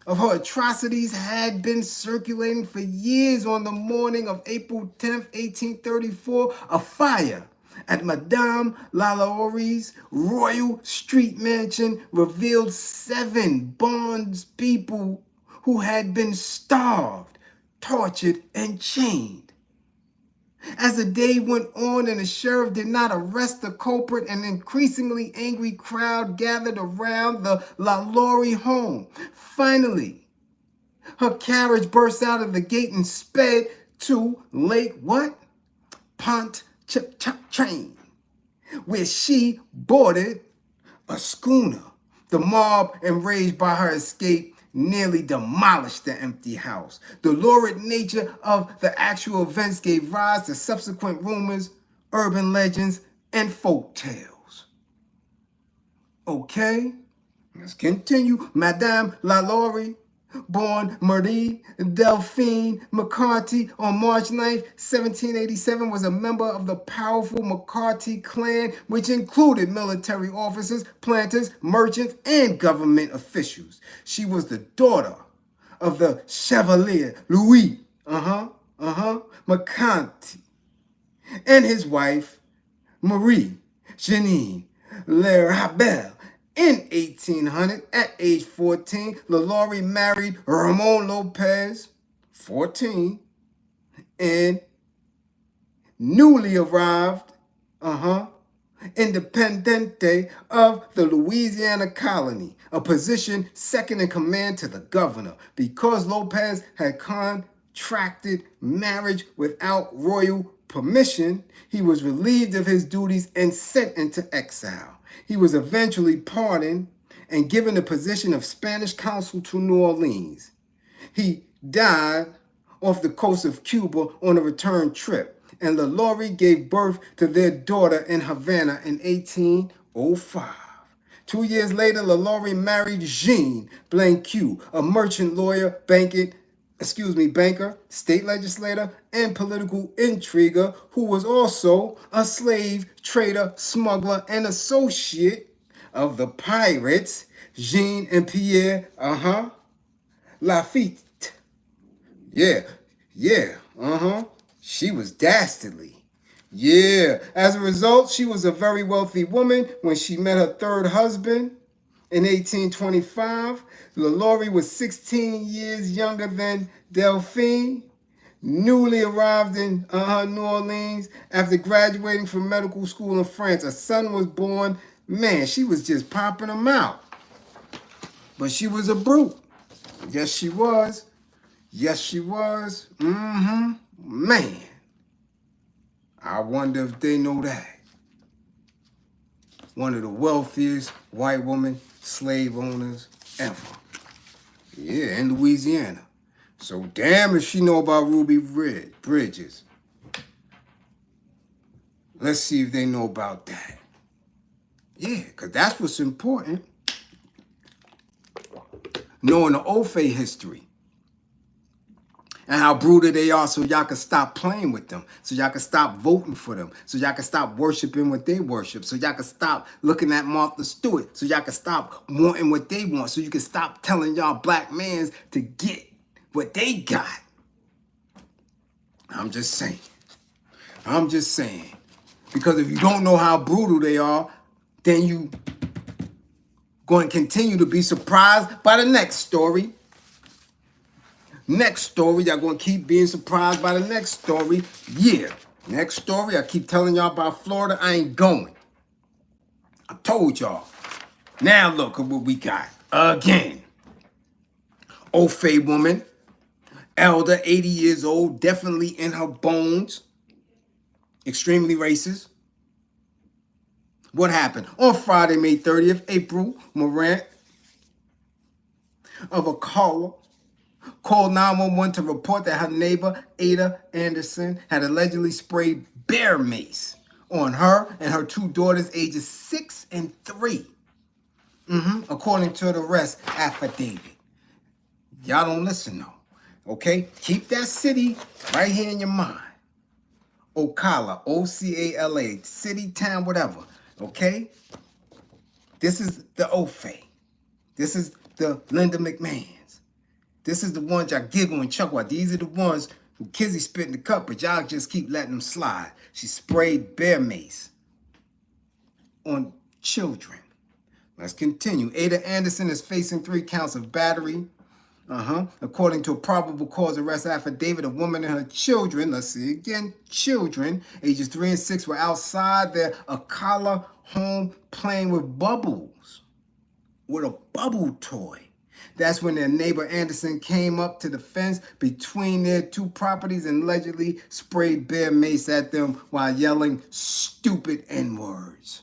of her atrocities had been circulating for years. On the morning of April 10th, 1834, a fire at Madame Lalaury's Royal Street mansion revealed 7 bondspeople who had been starved, tortured, and chained. As the day went on and the sheriff did not arrest the culprit, an increasingly angry crowd gathered around the LaLaurie home. Finally, her carriage burst out of the gate and sped to Lake Pontchartrain, where she boarded a schooner. The mob, enraged by her escape, nearly demolished the empty house. The lurid nature of the actual events gave rise to subsequent rumors, urban legends, and folk tales. Okay, let's continue. Madame Lalaurie, born Marie Delphine McCarty on March 9th, 1787, was a member of the powerful McCarty clan, which included military officers, planters, merchants, and government officials. She was the daughter of the Chevalier Louis McCarty and his wife, Marie Jeanine Lerabelle. In 1800, at age 14, LaLaurie married Ramon Lopez, 14, and newly arrived, Independente of the Louisiana colony, a position second in command to the governor. Because Lopez had contracted marriage without royal permission, he was relieved of his duties and sent into exile. He was eventually pardoned and given the position of Spanish consul to New Orleans. He died off the coast of Cuba on a return trip, and LaLaurie gave birth to their daughter in Havana in 1805. 2 years later, LaLaurie married Jean Blanque, a merchant lawyer, banker, state legislator, and political intriguer who was also a slave trader, smuggler, and associate of the pirates Jean and Pierre Lafitte. She was dastardly. As a result, she was a very wealthy woman when she met her third husband in 1825. LaLaurie was 16 years younger than Delphine, newly arrived in New Orleans after graduating from medical school in France. A son was born. Man, she was just popping them out. But she was a brute. Yes, she was. Yes, she was. Man, I wonder if they know that. One of the wealthiest white woman slave owners ever. Yeah, in Louisiana. So damn if she know about Ruby Bridges. Let's see if they know about that. Yeah, because that's what's important. Knowing the Ofe history. And how brutal they are, so y'all can stop playing with them. So y'all can stop voting for them. So y'all can stop worshiping what they worship. So y'all can stop looking at Martha Stewart. So y'all can stop wanting what they want. So you can stop telling y'all black mans to get what they got. I'm just saying. I'm just saying. Because if you don't know how brutal they are, then you going to continue to be surprised by the next story. Next story, y'all going to keep being surprised by the next story. Yeah. Next story, I keep telling y'all about Florida. I ain't going. I told y'all. Now look at what we got. Again. Ofe woman. Elder, 80 years old. Definitely in her bones. Extremely racist. What happened? On Friday, May 30th, April Morant of a caller called 911 to report that her neighbor, Ada Anderson, had allegedly sprayed bear mace on her and her two daughters, ages 6 and 3. According to the arrest affidavit. Y'all don't listen though. Okay? Keep that city right here in your mind. Ocala, O-C-A-L-A, city, town, whatever. Okay? This is the Ofe. This is the Linda McMahons. This is the ones y'all giggle and chuckle at. These are the ones who Kizzy spit in the cup, but y'all just keep letting them slide. She sprayed bear mace on children. Let's continue. Ada Anderson is facing 3 counts of battery. According to a probable cause arrest affidavit, a woman and her children, let's see again, children, ages 3 and 6, were outside their Ocala home playing with bubbles, with a bubble toy. That's when their neighbor Anderson came up to the fence between their 2 properties and allegedly sprayed bear mace at them while yelling stupid N-words.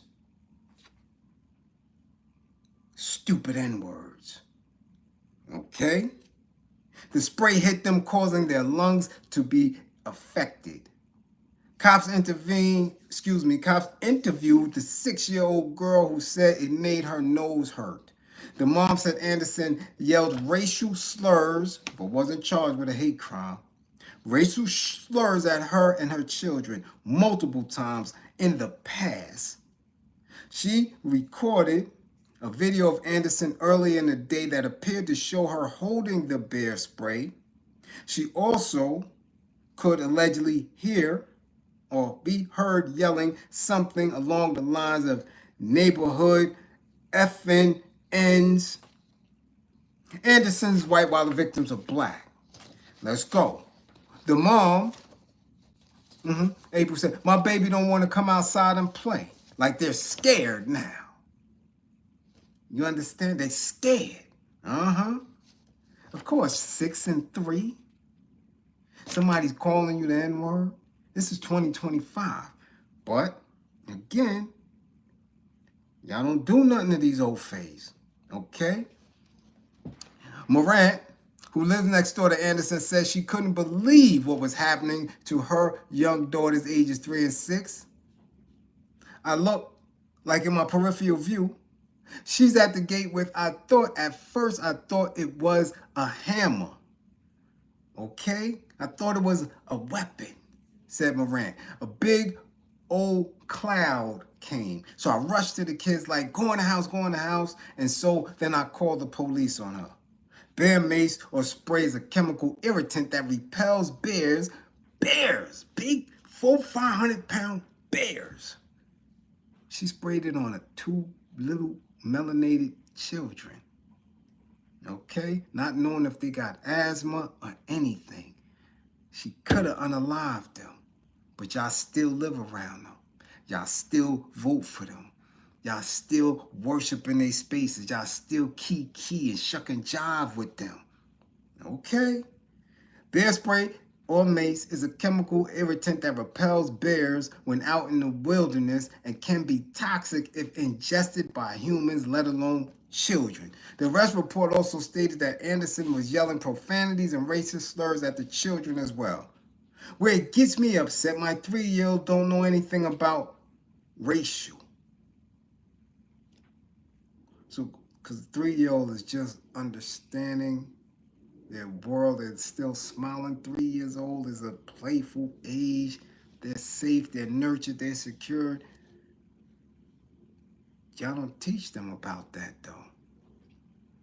Stupid N-words. Okay? The spray hit them, causing their lungs to be affected. Cops interviewed the 6-year-old girl who said it made her nose hurt. The mom said Anderson yelled racial slurs, but wasn't charged with a hate crime. Racial slurs at her and her children multiple times in the past. She recorded a video of Anderson early in the day that appeared to show her holding the bear spray. She also could allegedly hear or be heard yelling something along the lines of neighborhood effing ends. Anderson's white while the victims are black. Let's go. The mom, April said, my baby don't want to come outside and play. Like they're scared now. You understand? They scared. Of course, 6 and 3. Somebody's calling you the N-word. This is 2025. But, again, y'all don't do nothing to these old fays. Okay? Morant, who lives next door to Anderson, says she couldn't believe what was happening to her young daughters, ages 3 and 6. I look like in my peripheral view, she's at the gate with, at first I thought it was a hammer. Okay? I thought it was a weapon, said Morant. A big old cloud came. So I rushed to the kids like, go in the house. And so then I called the police on her. Bear mace or spray is a chemical irritant that repels bears, big 400-500-pound bears. She sprayed it on 2 little melanated children. Okay? Not knowing if they got asthma or anything. She could have unalived them. But y'all still live around them. Y'all still vote for them. Y'all still worship in their spaces. Y'all still key and shuck and jive with them. Okay? Bear spray or mace is a chemical irritant that repels bears when out in the wilderness and can be toxic if ingested by humans, let alone children. The arrest report also stated that Anderson was yelling profanities and racist slurs at the children as well. Where it gets me upset, my 3-year-old don't know anything about racial. So, because the 3-year-old is just understanding their world, they're still smiling. 3 years old is a playful age. They're safe, they're nurtured, they're secured. Y'all don't teach them about that though.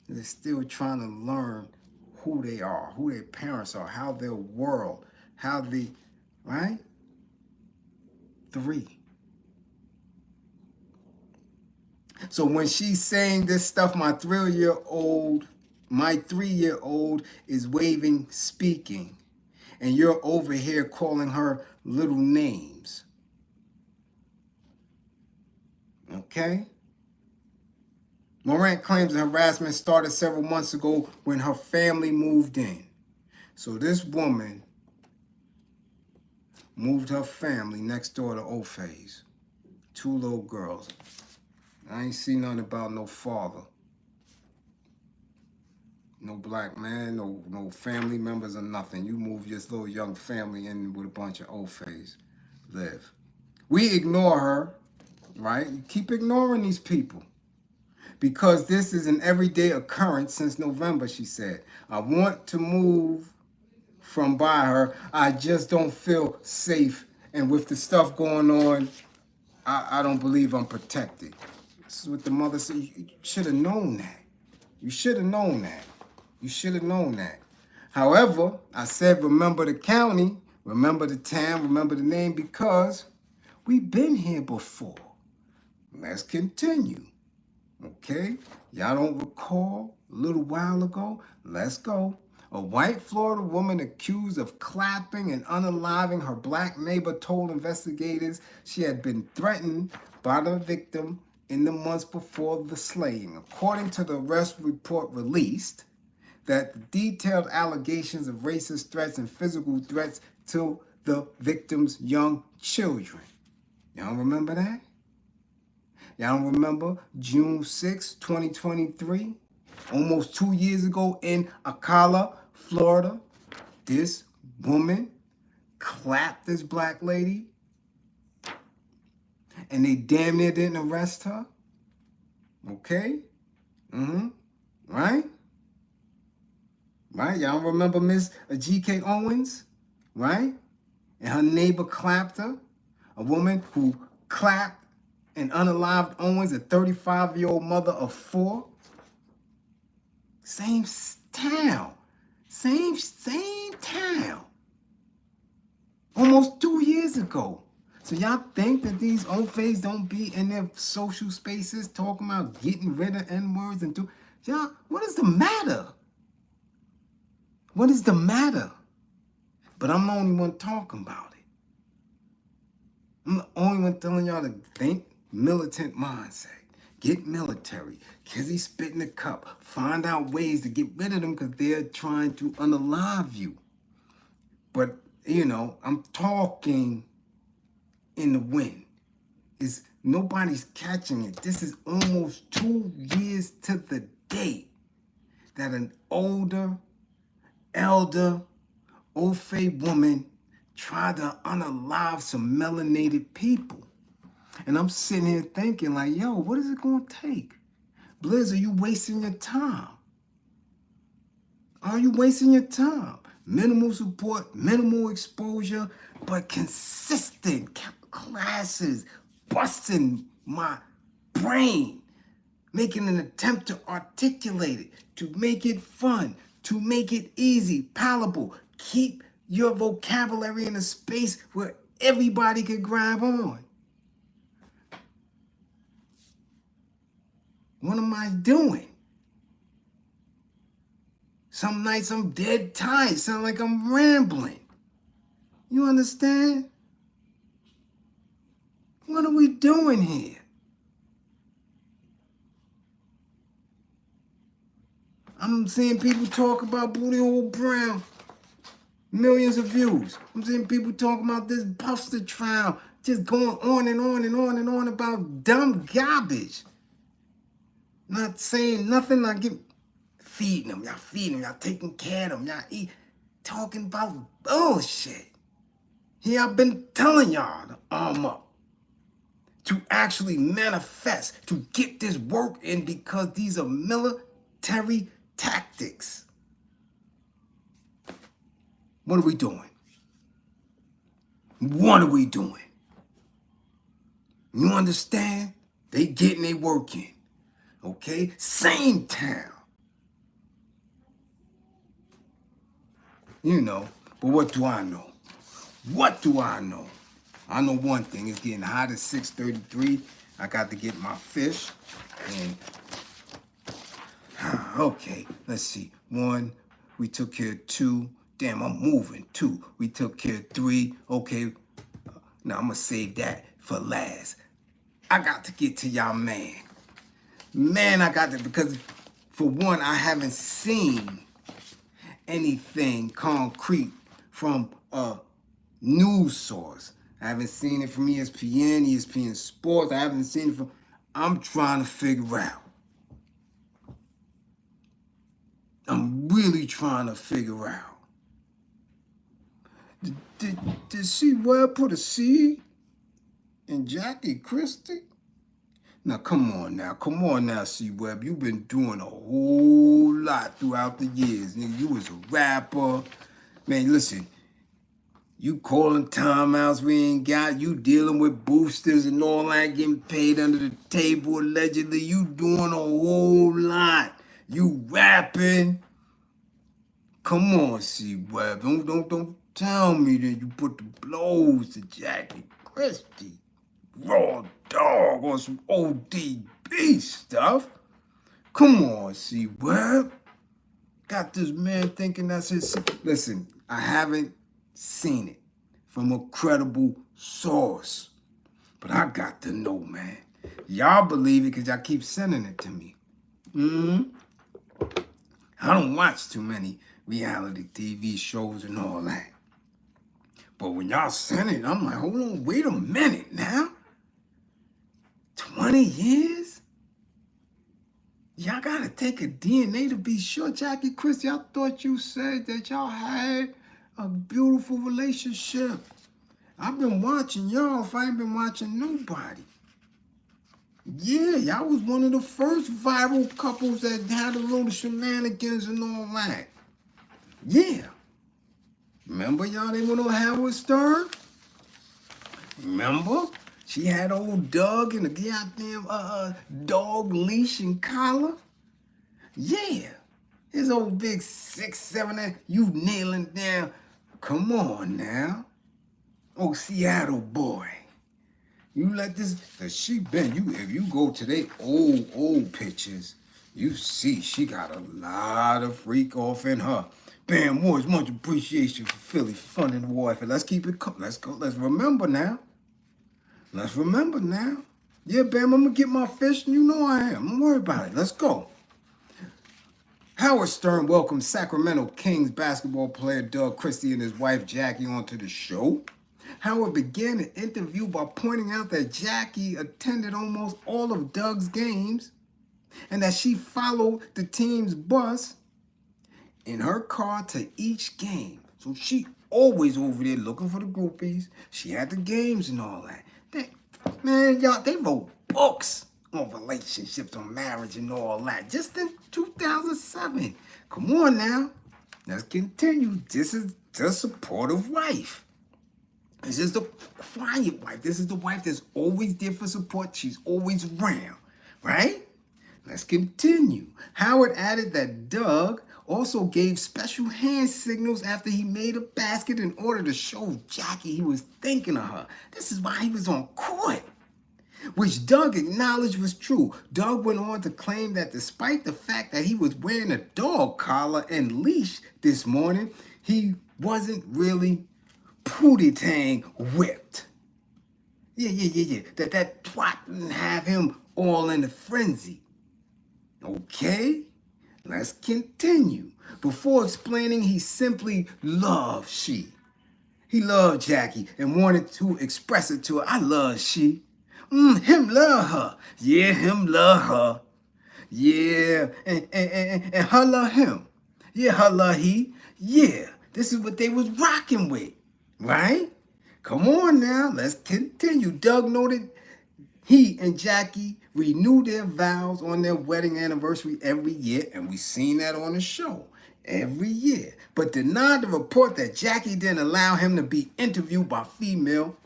They're still trying to learn who they are, who their parents are, how their world, how the, right? 3. So when she's saying this stuff, my 3-year-old is waving, speaking, and you're over here calling her little names. Okay? Morant claims the harassment started several months ago when her family moved in. So this woman moved her family next door to Ophay's. 2 little girls. I ain't see nothing about no father. No black man, no family members or nothing. You move your little young family in with a bunch of Ophay's. Live. We ignore her, right? You keep ignoring these people. Because this is an everyday occurrence since November, she said. I want to move from by her. I just don't feel safe. And with the stuff going on, I don't believe I'm protected. This is what the mother said. You should have known that. You should have known that. You should have known that. However, I said, remember the county, remember the town, remember the name, because we've been here before. Let's continue. Okay? Y'all don't recall a little while ago? Let's go. A white Florida woman accused of clapping and unaliving her black neighbor told investigators she had been threatened by the victim in the months before the slaying. According to the arrest report released, that the detailed allegations of racist threats and physical threats to the victim's young children. Y'all remember that? Y'all remember June 6, 2023? Almost 2 years ago in Ocala, Florida, this woman clapped this black lady and they damn near didn't arrest her. Okay? Right? Right? Y'all remember Miss G.K. Owens? Right? And her neighbor clapped her. A woman who clapped and unalived Owens, a 35-year-old mother of 4. Same town. Same town. Almost 2 years ago. So y'all think that these Ophay's don't be in their social spaces talking about getting rid of N-words and do... Y'all, what is the matter? What is the matter? But I'm the only one talking about it. I'm the only one telling y'all to think militant mindset. Get military. Kizzy spit in the cup. Find out ways to get rid of them because they're trying to unalive you. But, you know, I'm talking in the wind. Nobody's catching it. This is almost 2 years to the date that an elder Ophay woman tried to unalive some melanated people. And I'm sitting here thinking like, yo, what is it going to take? Bliz, are you wasting your time? Are you wasting your time? Minimal support, minimal exposure, but consistent classes, busting my brain, making an attempt to articulate it, to make it fun, to make it easy, palatable. Keep your vocabulary in a space where everybody can grab on. What am I doing? Some nights I'm dead tired. Sound like I'm rambling. You understand? What are we doing here? I'm seeing people talk about Booty Hole Brown. Millions of views. I'm seeing people talk about this Buster trial. Just going on and on and on and on about dumb garbage. Not saying nothing. I give feeding them. Y'all feeding them. Y'all taking care of them. Y'all eat. Talking about bullshit. Here I've been telling y'all to arm up. To actually manifest. To get this work in because these are military tactics. What are we doing? What are we doing? You understand? They getting their work in. Okay? Same town. You know, but what do I know? What do I know? I know one thing. It's getting hot at 6:33. I got to get my fish. And, okay, let's see. 1, we took care of 2. Damn, I'm moving. 2, we took care of 3. Okay, now I'm going to save that for last. I got to get to y'all, man. Man, I got to, because for one, I haven't seen anything concrete from a news source. I haven't seen it from ESPN Sports. I haven't seen it from, I'm trying to figure out. I'm really trying to figure out. Did CWeb put a C in Jackie Christie? Now, come on now, CWeb. You've been doing a whole lot throughout the years. Nigga, you was a rapper. Man, listen, you calling timeouts we ain't got. You dealing with boosters and all that, getting paid under the table allegedly. You doing a whole lot. You rapping. Come on, CWeb. Don't tell me that you put the blows to Jackie Christie. Raw dog on some ODB stuff. Come on, CWeb. Got this man thinking that's his. Listen, I haven't seen it from a credible source. But I got to know, man. Y'all believe it because y'all keep sending it to me. I don't watch too many reality TV shows and all that. But when y'all send it, I'm like, hold on, wait a minute now. 20 years? Y'all gotta take a DNA to be sure. Jackie Christie, I thought you said that y'all had a beautiful relationship. I've been watching y'all if I ain't been watching nobody. Yeah, y'all was one of the first viral couples that had a little shenanigans and all that. Yeah. Remember y'all, they went on Howard Stern? Remember? She had old Doug in a goddamn dog leash and collar. Yeah. His old big 6'7", you nailing down. Come on now. Oh, Seattle boy. You let this, cause she been, if you go to their old pictures, you see she got a lot of freak off in her. Bam Wars, much appreciation for Philly for funding the war effort. Let's keep it, let's go, let's remember now. Let's remember now. Yeah, Bam, I'm gonna get my fish, and you know I am. Don't worry about it. Let's go. Howard Stern welcomed Sacramento Kings basketball player Doug Christie and his wife Jackie onto the show. Howard began the interview by pointing out that Jackie attended almost all of Doug's games and that she followed the team's bus in her car to each game. So she always over there looking for the groupies. She had the games and all that. Man, y'all, they wrote books on relationships, on marriage and all that just in 2007. Come on now. Let's continue. This is the supportive wife. This is the quiet wife. This is the wife that's always there for support. She's always around, right? Let's continue. Howard added that Doug also gave special hand signals after he made a basket in order to show Jackie he was thinking of her. This is why he was on court, which Doug acknowledged was true. Doug went on to claim that despite the fact that he was wearing a dog collar and leash this morning, he wasn't really pootie tang whipped. Yeah. That twat didn't have him all in a frenzy. Okay, let's continue. Before explaining, he simply loved she. He loved Jackie and wanted to express it to her. I love she. Him love her. Yeah, him love her. Yeah, and her love him. Yeah, her love he. Yeah, this is what they was rocking with, right? Come on now, let's continue. Doug noted he and Jackie renew their vows on their wedding anniversary every year, and we seen that on the show every year, but denied the report that Jackie didn't allow him to be interviewed by female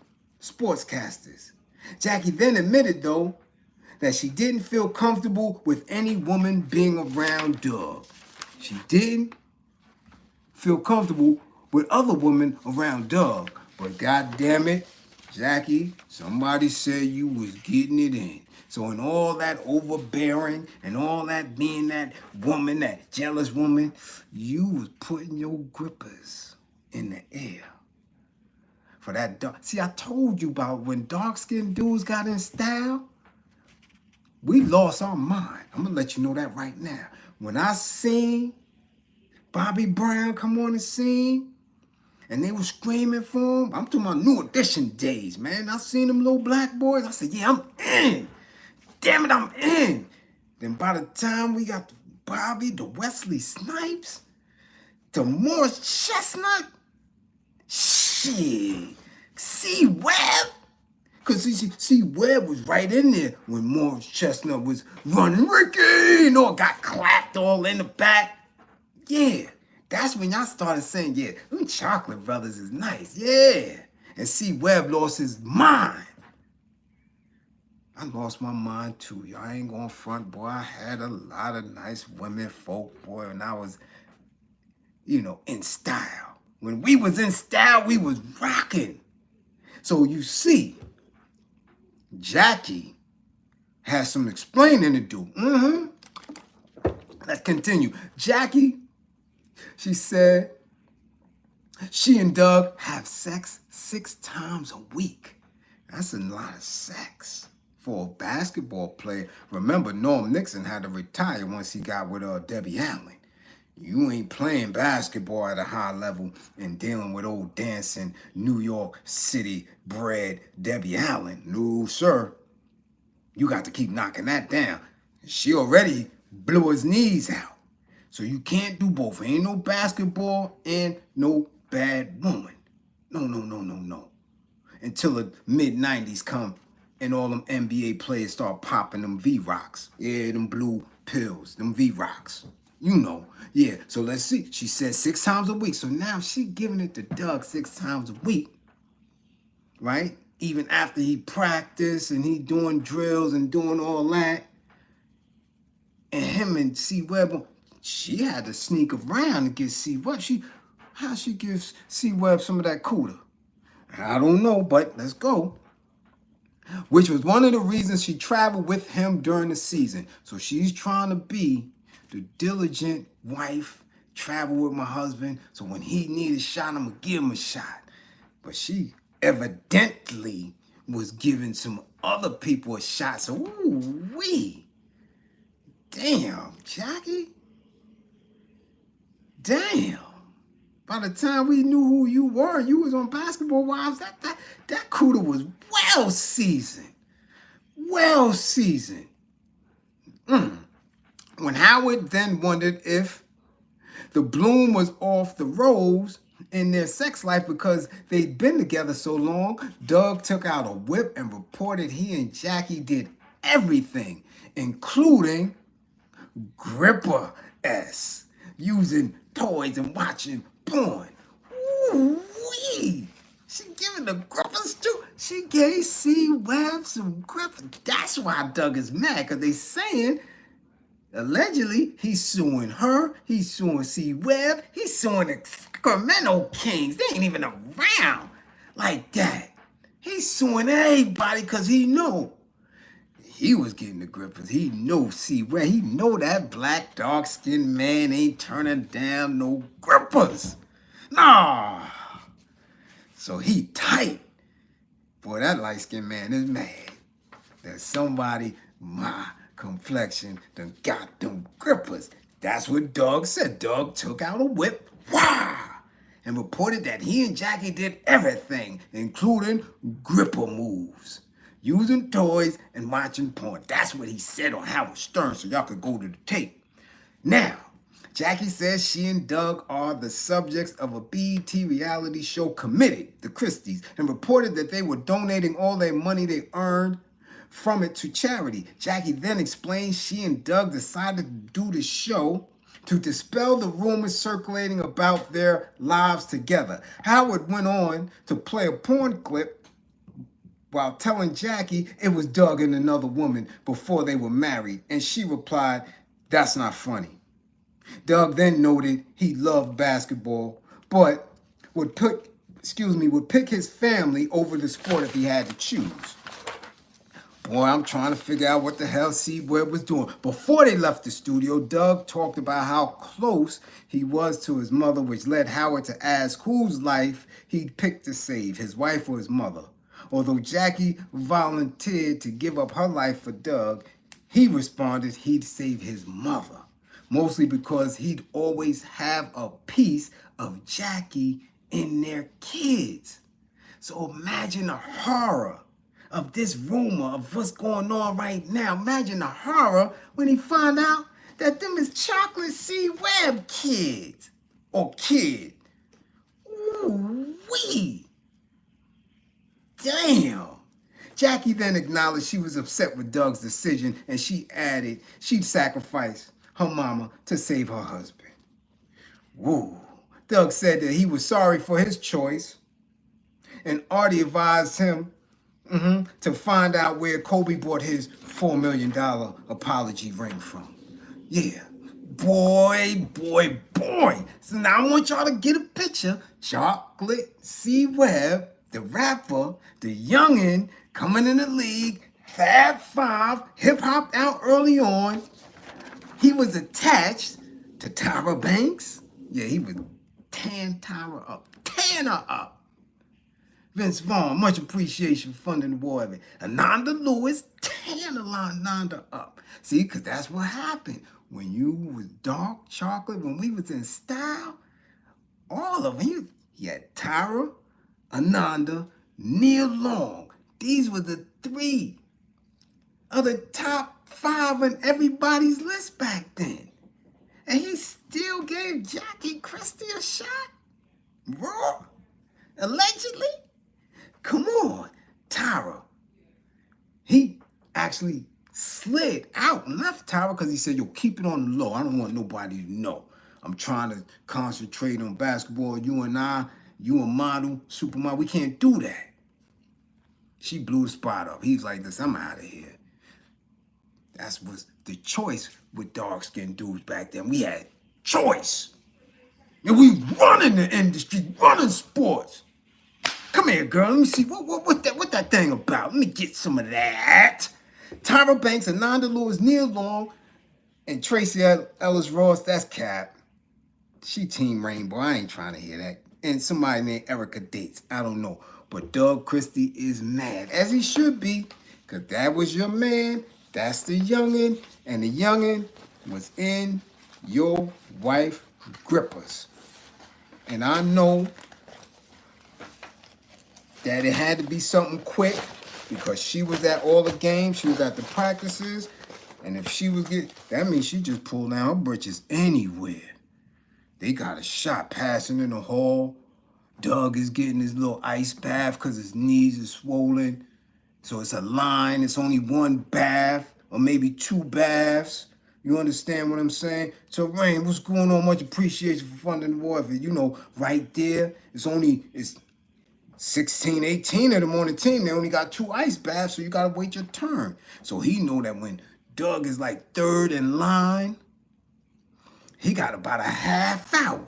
sportscasters. Jackie then admitted, though, that she didn't feel comfortable with any woman being around Doug. She didn't feel comfortable with other women around Doug. But God damn it, Jackie, somebody said you was getting it in. So in all that overbearing and all that being that woman, that jealous woman, you was putting your grippers in the air for that dark. See, I told you about when dark-skinned dudes got in style, we lost our mind. I'm gonna let you know that right now. When I seen Bobby Brown come on the scene and they were screaming for him, I'm talking about New Edition days, man. I seen them little black boys. I said, yeah, I'm in. Damn it, I'm in. Then by the time we got Bobby, the Wesley Snipes, the Morris Chestnut, shit, CWeb. Because CWeb was right in there when Morris Chestnut was running Ricky and all got clapped all in the back. Yeah, that's when y'all started saying, yeah, them Chocolate Brothers is nice. Yeah. And CWeb lost his mind. I lost my mind too. Y'all ain't going front, boy. I had a lot of nice women folk, boy, and I was, in style. When we was in style, we was rocking. So you see, Jackie has some explaining to do. Let's continue. Jackie, she said she and Doug have sex 6 times a week. That's a lot of sex for a basketball player. Remember, Norm Nixon had to retire once he got with Debbie Allen. You ain't playing basketball at a high level and dealing with old dancing New York City bred Debbie Allen. No, sir. You got to keep knocking that down. She already blew his knees out. So you can't do both. Ain't no basketball and no bad woman. No. Until the mid-90s come and all them NBA players start popping them V-Rocks. Yeah, them blue pills, them V-Rocks. Yeah, so let's see. She said 6 times a week. So now she giving it to Doug 6 times a week, right? Even after he practiced and he doing drills and doing all that. And him and CWeb, she had to sneak around to get CWeb. How she gives CWeb some of that cooter? I don't know, but let's go. Which was one of the reasons she traveled with him during the season. So she's trying to be the diligent wife, travel with my husband, so when he need a shot, I'm gonna give him a shot. But she evidently was giving some other people a shot. So, ooh-wee. Damn, Jackie. Damn. By the time we knew who you were, you was on Basketball Wives, that cooter was well seasoned. Well seasoned. When Howard then wondered if the bloom was off the rose in their sex life because they'd been together so long, Doug took out a whip and reported he and Jackie did everything, including gripper S, using toys and watching porn. Ooh-wee! She giving the grippers too. She gave CWeb some grippers. That's why Doug is mad, because they saying allegedly he's suing her, he's suing CWeb, he's suing the Governmental Kings. They ain't even around like that. He's suing everybody because he know he was getting the grippers. He know CWeb. He know that black dark-skinned man ain't turning down no grippers. Nah. So he tight. Boy, that light-skinned man is mad that somebody my complexion done got them grippers. That's what Doug said. Doug took out a whip, and reported that he and Jackie did everything, including gripper moves. using toys and watching porn. That's what he said on Howard Stern, so y'all could go to the tape. Now, Jackie says she and Doug are the subjects of a BET reality show Committed, the Christies, and reported that they were donating all their money they earned from it to charity. Jackie then explained she and Doug decided to do the show to dispel the rumors circulating about their lives together. Howard went on to play a porn clip while telling Jackie it was Doug and another woman before they were married, and she replied, "That's not funny." Doug then noted he loved basketball, but would pick his family over the sport if he had to choose. Boy, I'm trying to figure out what the hell CWeb was doing. Before they left the studio, Doug talked about how close he was to his mother, which led Howard to ask whose life he'd pick to save, his wife or his mother. Although Jackie volunteered to give up her life for Doug, he responded he'd save his mother, mostly because he'd always have a piece of Jackie in their kids. So imagine the horror of this rumor of what's going on right now. Imagine the horror when he found out that them is Chocolate CWeb kids. Or kid. Ooh-wee. Damn. Jackie then acknowledged she was upset with Doug's decision, and she added she'd sacrifice her mama to save her husband. Woo. Doug said that he was sorry for his choice, and Artie advised him to find out where Kobe bought his $4 million apology ring from. Yeah. Boy. So now I want y'all to get a picture. Chocolate CWeb, the rapper, the youngin' coming in the league, Fab Five, hip-hop out early on. He was attached to Tyra Banks. Yeah, he was tearing Tyra up. Tearing her up. Vince Vaughn, much appreciation for funding the war of it. Ananda Lewis, tearing Ananda up. See, because that's what happened. When you was dark chocolate, when we was in style, all of them, he had Tyra, Ananda, Neil Long. These were the 3 of the top 5 on everybody's list back then. And he still gave Jackie Christie a shot? Raw? Allegedly? Come on, Tyra. He actually slid out and left Tyra because he said, yo, keep it on the low. I don't want nobody to know. I'm trying to concentrate on basketball. You and I, you a model, supermodel. We can't do that. She blew the spot up. He's like this, I'm out of here. That was the choice with dark-skinned dudes back then. We had choice. And we running the industry, running sports. Come here, girl. Let me see what that thing about. Let me get some of that. Tyra Banks, Ananda Lewis, Neil Long, and Tracy Ellis Ross. That's Cap. She Team Rainbow. I ain't trying to hear that. And somebody named Erica Dates. I don't know. But Doug Christie is mad, as he should be, because that was your man. That's the youngin'. And the youngin' was in your wife grippers. And I know that it had to be something quick because she was at all the games, she was at the practices, and if she was that means she just pulled down her britches anywhere. They got a shot passing in the hall. Doug is getting his little ice bath because his knees are swollen. So it's a line, it's only 1 bath or maybe 2 baths. You understand what I'm saying? So Rain, what's going on? Much appreciation for funding the war effort. You know, right there, it's 16, 18 of them on the team. They only got 2 ice baths, so you got to wait your turn. So he know that when Doug is like 3rd in line, he got about a half hour.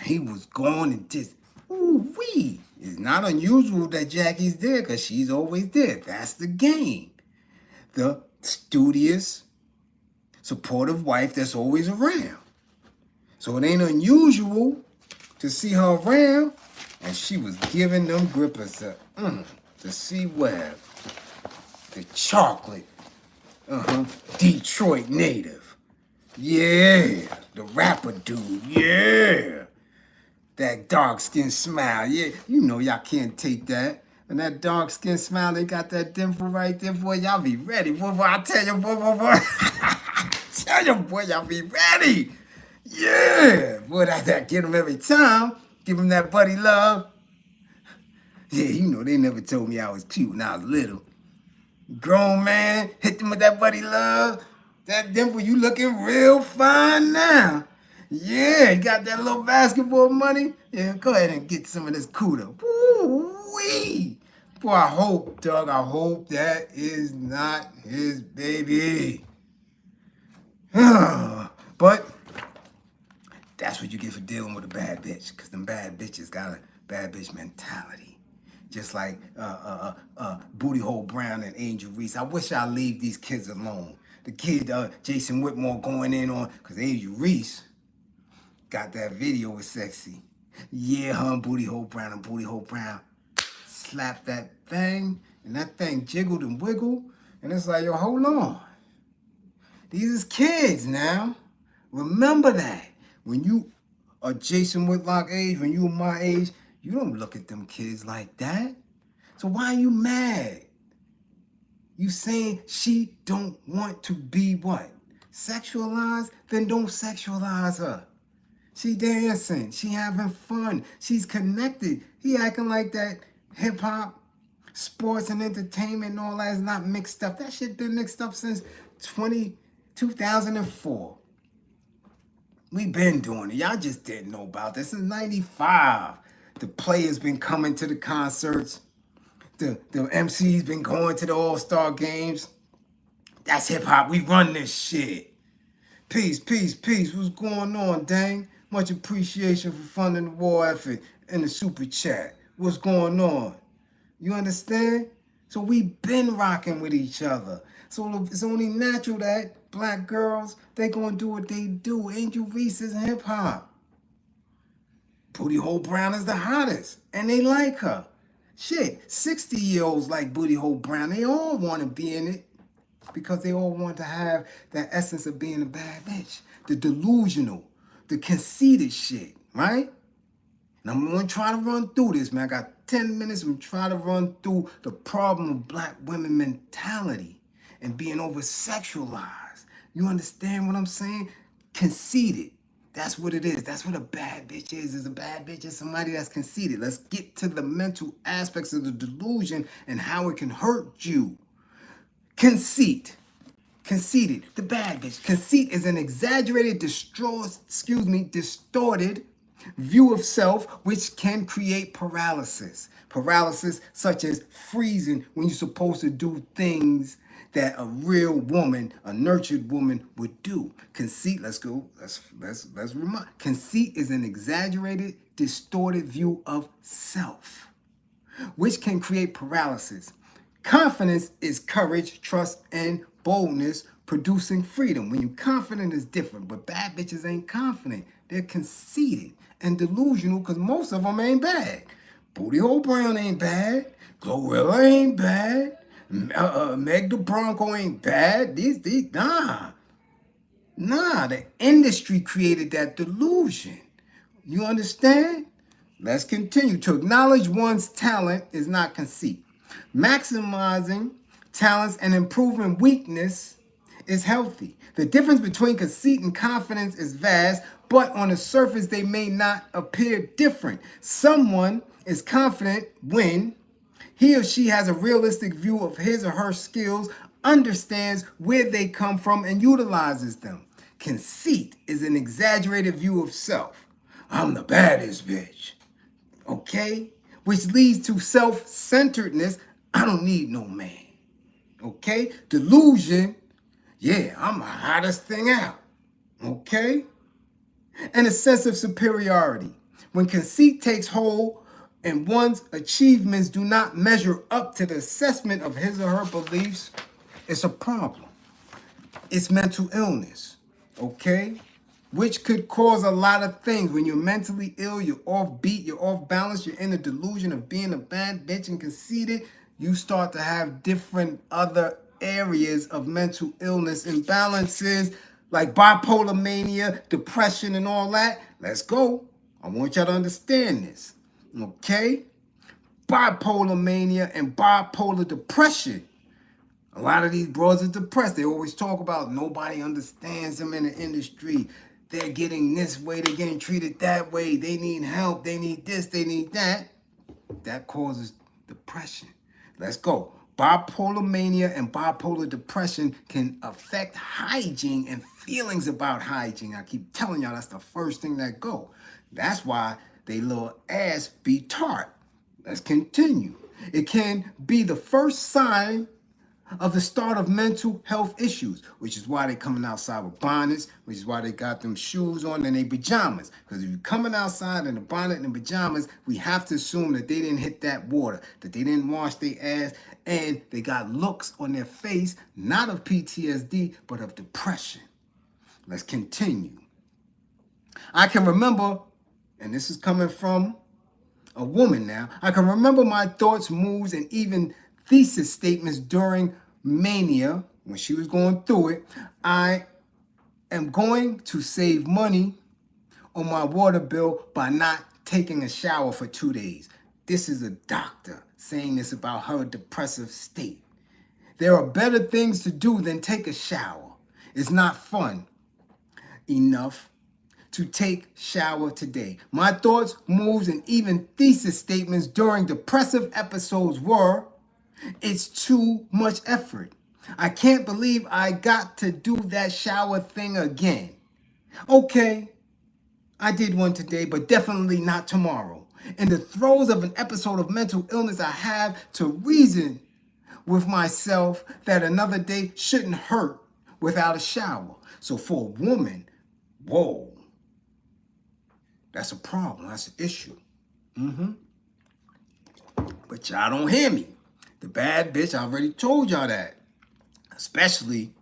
He was going and just, ooh-wee. It's not unusual that Jackie's there because she's always there. That's the game. The studious, supportive wife that's always around. So it ain't unusual to see her around. And she was giving them grippers the CWeb, the chocolate, Detroit native. Yeah, the rapper dude, yeah. That dark-skinned smile, yeah. You know y'all can't take that. And that dark skin smile, they got that dimple right there, boy. Y'all be ready. Boy, I tell you, boy. Tell you, boy, y'all be ready. Yeah. Boy, that get them every time. Give them that buddy love. Yeah, you know, they never told me I was cute when I was little. Grown man, hit them with that buddy love. That dimple, you looking real fine now. Yeah, you got that little basketball money? Yeah, go ahead and get some of this cooter. Woo-wee. Boy, I hope, Doug, I hope that is not his baby. But that's what you get for dealing with a bad bitch, because them bad bitches got a bad bitch mentality. Just like Booty Hole Brown and Angel Reese. I wish I'd leave these kids alone. The kid, Jason Whitmore, going in on, because Angel Reese got that video with Sexy. Yeah, huh, Booty Hole Brown and Booty Hole Brown slapped that thing, and that thing jiggled and wiggled, and it's like, yo, hold on. These is kids now. Remember that. When you are Jason Whitlock age, when you are my age, you don't look at them kids like that. So why are you mad? You saying she don't want to be what? Sexualized? Then don't sexualize her. She dancing. She having fun. She's connected. He acting like that hip-hop, sports and entertainment and all that is not mixed up. That shit been mixed up since 2004. We been doing it. Y'all just didn't know about this. Since 95. The players been coming to the concerts. The MCs been going to the All-Star games. That's hip-hop. We run this shit. Peace, peace, peace. What's going on, dang? Much appreciation for funding the war effort in the super chat. What's going on? You understand? So we been rocking with each other. So it's only natural that black girls, they gonna do what they do. Angel Reese is hip-hop. Booty Hole Brown is the hottest, and they like her. Shit, 60-year-olds like Booty Hole Brown. They all want to be in it because they all want to have that essence of being a bad bitch. The delusional, the conceited shit, right? And I'm going to try to run through this, man. I got 10 minutes. I'm going to try to run through the problem of black women mentality and being over-sexualized. You understand what I'm saying? Conceited. That's what it is. That's what a bad bitch is. A bad bitch is somebody that's conceited. Let's get to the mental aspects of the delusion and how it can hurt you. Conceit. Conceited. The bad bitch. Conceit is an exaggerated, distorted view of self, which can create paralysis. Paralysis such as freezing when you're supposed to do things that a real woman, a nurtured woman would do. Conceit, let's go. Let's remind. Conceit is an exaggerated, distorted view of self, which can create paralysis. Confidence is courage, trust, and boldness, producing freedom. When you're confident, it's different, but bad bitches ain't confident. They're conceited and delusional because most of them ain't bad. Booty Hole Brown ain't bad. Glorilla ain't bad. Meg the Bronco ain't bad. Nah, the industry created that delusion. You understand? Let's continue. To acknowledge one's talent is not conceit. Maximizing talents and improving weakness is healthy. The difference between conceit and confidence is vast, but on the surface they may not appear different. Someone is confident when he or she has a realistic view of his or her skills, understands where they come from, and utilizes them. Conceit is an exaggerated view of self. I'm the baddest bitch. Okay? Which leads to self-centeredness. I don't need no man. Okay? Delusion. Yeah, I'm the hottest thing out. Okay? And a sense of superiority. When conceit takes hold, and one's achievements do not measure up to the assessment of his or her beliefs, it's a problem. It's mental illness, okay? Which could cause a lot of things. When you're mentally ill, you're off beat, you're off balance, you're in a delusion of being a bad bitch and conceited, you start to have different other areas of mental illness imbalances like bipolar mania, depression, and all that. Let's go. I want y'all to understand this. Okay? bipolar mania and bipolar depression. A lot of these brothers are depressed. They always talk about nobody understands them in the industry. They're getting this way, they're getting treated that way. They need help, they need this, they need that. That causes depression. Let's go. Bipolar mania and bipolar depression can affect hygiene and feelings about hygiene. I keep telling y'all that's the first thing that go. That's why they little ass be tart. Let's continue. It can be the first sign of the start of mental health issues, which is why they're coming outside with bonnets, which is why they got them shoes on and they pajamas. Because if you're coming outside in a bonnet and pajamas, we have to assume that they didn't hit that water, that they didn't wash their ass, and they got looks on their face, not of PTSD, but of depression. Let's continue. I can remember, and this is coming from a woman now, I can remember my thoughts, moves, and even thesis statements during mania, when she was going through it. I am going to save money on my water bill by not taking a shower for 2 days. This is a doctor saying this about her depressive state. There are better things to do than take a shower. It's not fun enough to take shower today. My thoughts, moves, and even thesis statements during depressive episodes were, it's too much effort. I can't believe I got to do that shower thing again. Okay, I did one today, but definitely not tomorrow. In the throes of an episode of mental illness, I have to reason with myself that another day shouldn't hurt without a shower. So for a woman, whoa, that's a problem. That's an issue. But y'all don't hear me. The bad bitch, I already told y'all that. Especially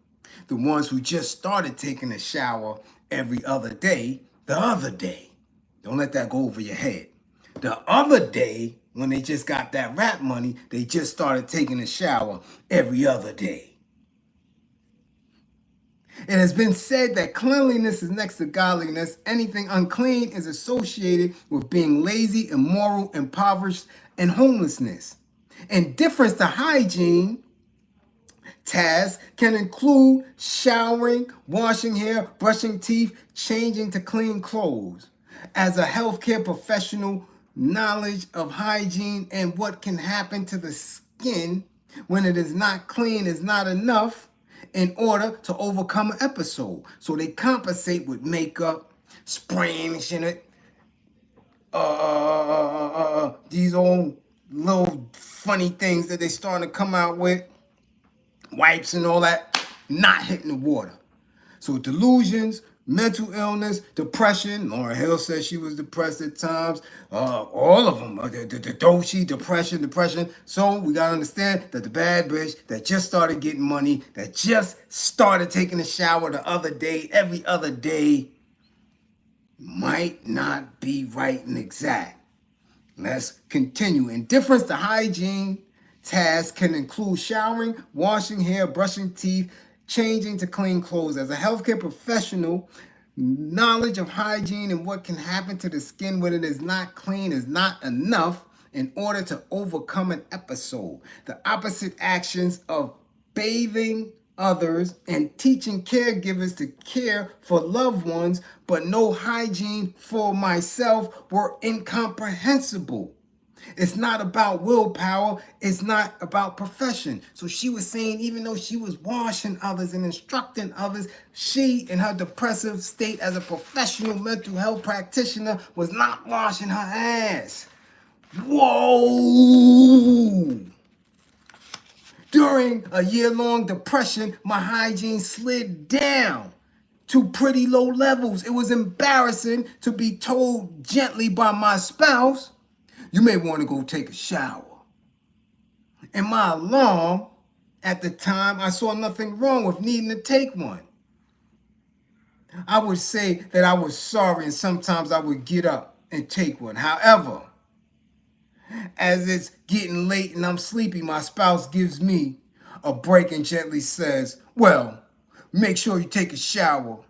the ones who just started taking a shower every other day, the other day. Don't let that go over your head. The other day, when they just got that rap money, they just started taking a shower every other day. It has been said that cleanliness is next to godliness. Anything unclean is associated with being lazy, immoral, impoverished, and homelessness. Indifference to hygiene tasks can include showering, washing hair, brushing teeth, changing to clean clothes. As a healthcare professional, knowledge of hygiene and what can happen to the skin when it is not clean is not enough in order to overcome an episode. So they compensate with makeup, spraying shit, these old little funny things that they starting to come out with, wipes and all that, not hitting the water. So delusions, mental illness, depression. Lauryn Hill said she was depressed at times. All of them, the Doshi, depression. So we got to understand that the bad bitch that just started getting money, that just started taking a shower the other day, every other day, might not be right and exact. Let's continue. Indifference to hygiene tasks can include showering, washing hair, brushing teeth, changing to clean clothes. As a healthcare professional, knowledge of hygiene and what can happen to the skin when it is not clean is not enough in order to overcome an episode. The opposite actions of bathing others and teaching caregivers to care for loved ones, but no hygiene for myself, were incomprehensible. It's not about willpower. It's not about profession. So she was saying, even though she was washing others and instructing others, she, in her depressive state as a professional mental health practitioner, was not washing her ass. Whoa! During a year-long depression, my hygiene slid down to pretty low levels. It was embarrassing to be told gently by my spouse, you may want to go take a shower. In my alarm, at the time, I saw nothing wrong with needing to take one. I would say that I was sorry, and sometimes I would get up and take one. However, as it's getting late and I'm sleepy, my spouse gives me a break and gently says, well, make sure you take a shower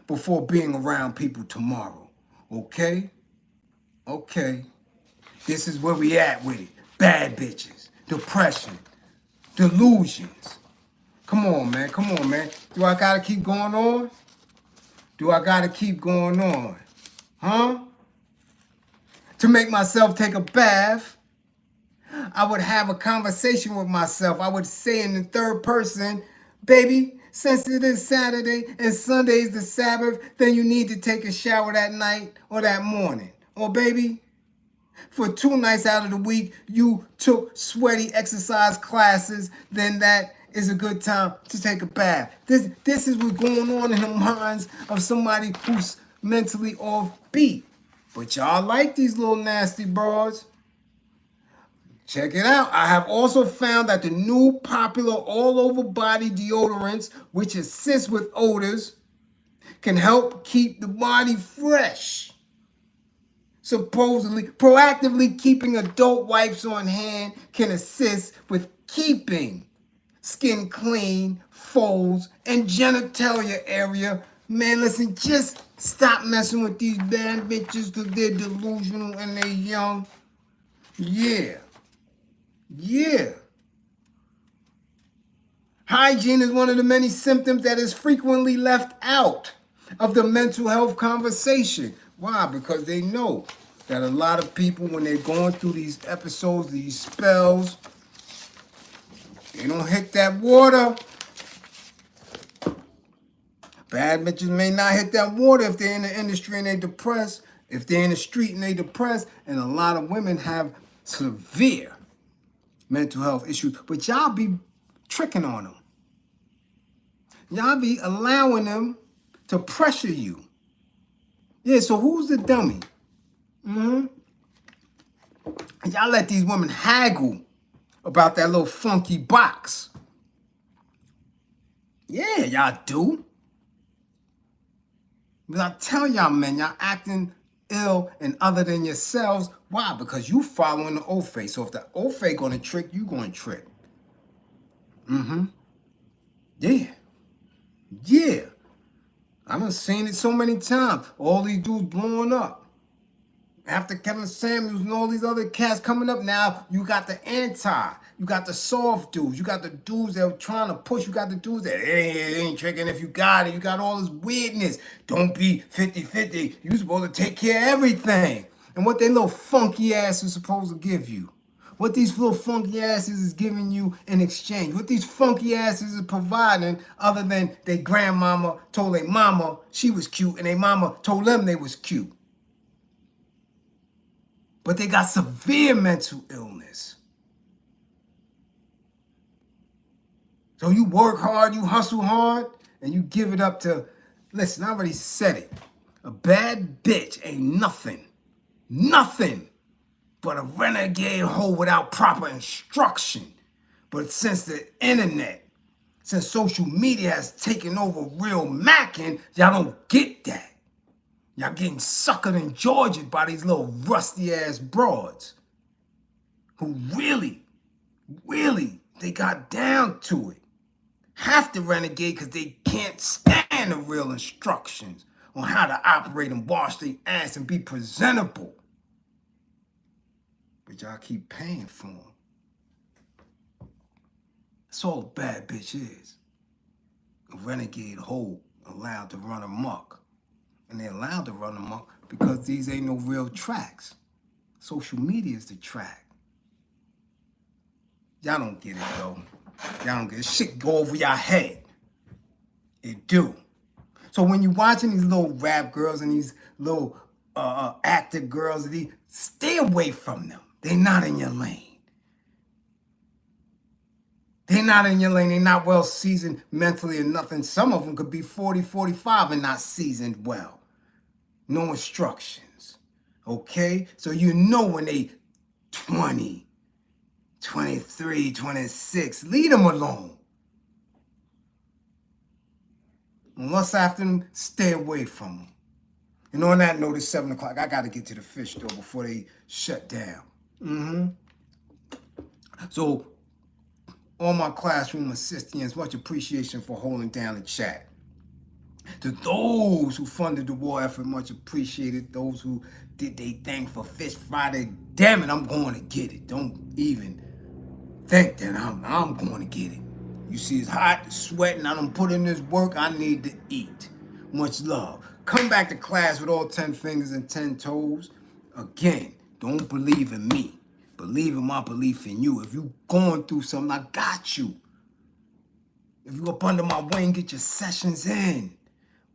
before being around people tomorrow. Okay? Okay. This is where we at with it. bad bitches, depression, delusions. Come on, man. Come on, man. Do I gotta keep going on? Do I gotta keep going on? Huh? To make myself take a bath, I would have a conversation with myself. I would say in the third person, baby, since it is Saturday and Sunday is the Sabbath, then you need to take a shower that night or that morning. Or baby, for 2 nights out of the week, you took sweaty exercise classes, then that is a good time to take a bath. This is what's going on in the minds of somebody who's mentally offbeat. But y'all like these little nasty bras. Check it out. I have also found that the new popular all-over body deodorants, which assist with odors, can help keep the body fresh. Supposedly, proactively keeping adult wipes on hand can assist with keeping skin clean, folds, and genitalia area. Man, listen, just stop messing with these bad bitches because they're delusional and they're young. Yeah. Hygiene is one of the many symptoms that is frequently left out of the mental health conversation. Why? Because they know that a lot of people, when they're going through these episodes, these spells, they don't hit that water. Bad bitches may not hit that water if they're in the industry and they're depressed, if they're in the street and they're depressed, and a lot of women have severe mental health issues, but y'all be tricking on them. Y'all be allowing them to pressure you. Yeah, so who's the dummy? Y'all let these women haggle about that little funky box. Yeah, y'all do. But I tell y'all, man, y'all acting ill and other than yourselves. Why? Because you following the old face. So if the old face gonna trick, you gonna trick. Yeah. I done seen it so many times. All these dudes blowing up. After Kevin Samuels and all these other cats coming up now, you got the anti. You got the soft dudes. You got the dudes that are trying to push. You got the dudes that ain't tricking if you got it. You got all this weirdness. Don't be 50-50. You supposed to take care of everything. And what they little funky ass is supposed to give you. What these little funky asses is giving you in exchange. What these funky asses is providing other than their grandmama told their mama she was cute and their mama told them they was cute. But they got severe mental illness. So you work hard, you hustle hard, and you give it up to, listen, I already said it. A bad bitch ain't nothing but a renegade hoe without proper instruction. But since the internet, since social media has taken over real macking, y'all don't get that. Y'all getting suckered and Georgiaed by these little rusty ass broads who really, they got down to it. Have to renegade because they can't stand the real instructions on how to operate and wash their ass and be presentable. But y'all keep paying for them. That's all a bad bitch is. A renegade hoe allowed to run amok. And they're allowed to run amok because these ain't no real tracks. Social media is the track. Y'all don't get it, though. Y'all don't get it. Shit go over y'all head. It do. So when you're watching these little rap girls and these little actor girls, stay away from them. They're not in your lane. They're not in your lane. They're not well seasoned mentally or nothing. Some of them could be 40, 45 and not seasoned well. No instructions. Okay? So you know when they 20, 23, 26, leave them alone. Unless after them, stay away from them. And on that note, it's 7 o'clock. I got to get to the fish store before they shut down. So, all my classroom assistants, much appreciation for holding down the chat. To those who funded the war effort, much appreciated. Those who did they thing for Fish Friday, damn it, I'm going to get it. Don't even think that I'm going to get it. You see, it's hot, sweating. I don't put in this work. I need to eat. Much love. Come back to class with all 10 fingers and 10 toes. Again, don't believe in me. Believe in my belief in you. If you going through something, I got you. If you up under my wing, get your sessions in.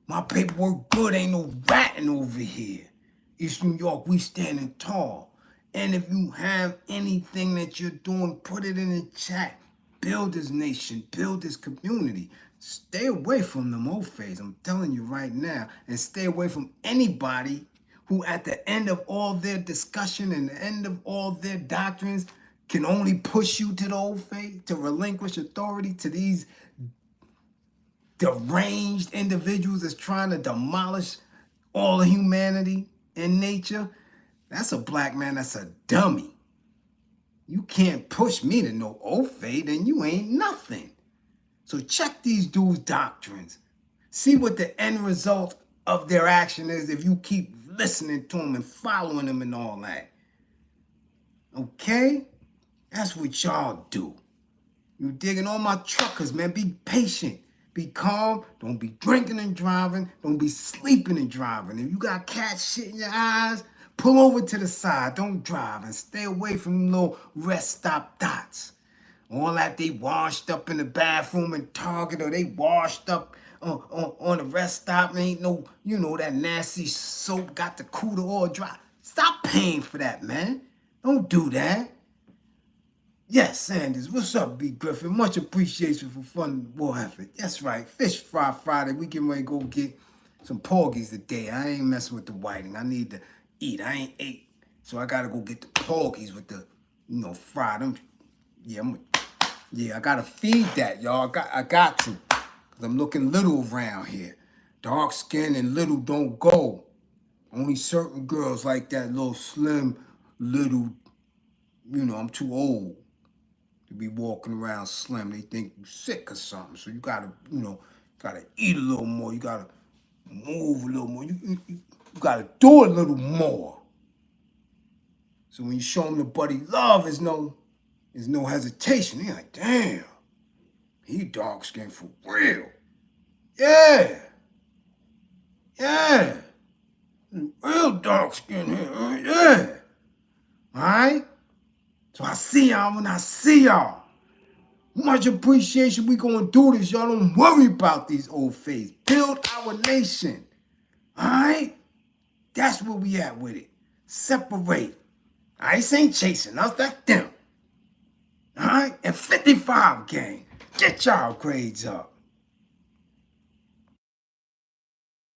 My paperwork good, ain't no ratting over here. East New York, we standing tall. And if you have anything that you're doing, put it in the chat. Build this nation, build this community. Stay away from them old phase, I'm telling you right now. And stay away from anybody who at the end of all their discussion and the end of all their doctrines can only push you to the old faith, to relinquish authority to these deranged individuals that's trying to demolish all of humanity and nature. That's a black man, that's a dummy. You can't push me to no old faith and you ain't nothing. So check these dudes' doctrines. See what the end result of their action is if you keep listening to them and following them and all that. Okay? That's what y'all do. You digging all my truckers, man. Be patient. Be calm. Don't be drinking and driving. Don't be sleeping and driving. If you got cat shit in your eyes, pull over to the side. Don't drive and stay away from little rest stop dots. All that they washed up in the bathroom in Target or they washed up on the rest stop. Ain't no, you know, that nasty soap got the cooler all dry. Stop paying for that, man. Don't do that. Yes, Sanders, what's up, B. Griffin? Much appreciation for funding the war effort. That's right, Fish Fry Friday. We getting ready to go get some porgies today. I ain't messing with the whiting. I need to eat. I ain't ate. So I got to go get the porgies with the, you know, fry them. Yeah, I got to feed that, y'all. I got to. Because I'm looking little around here. Dark skin and little don't go. Only certain girls like that little slim, little, you know, I'm too old to be walking around slim. They think you're sick or something. So you gotta, you know, gotta eat a little more. You gotta move a little more. You gotta do a little more. So when you show them the buddy love, there's no hesitation. They're like, damn, he dark skinned for real. Yeah. Real dark skin here. Yeah. All right? So I see y'all when I see y'all. Much appreciation. We gonna do this. Y'all don't worry about these old faiths. Build our nation. All right? That's where we at with it. Separate. ICE ain't chasing us. That's them. All right? And 55 gang. Get y'all grades up.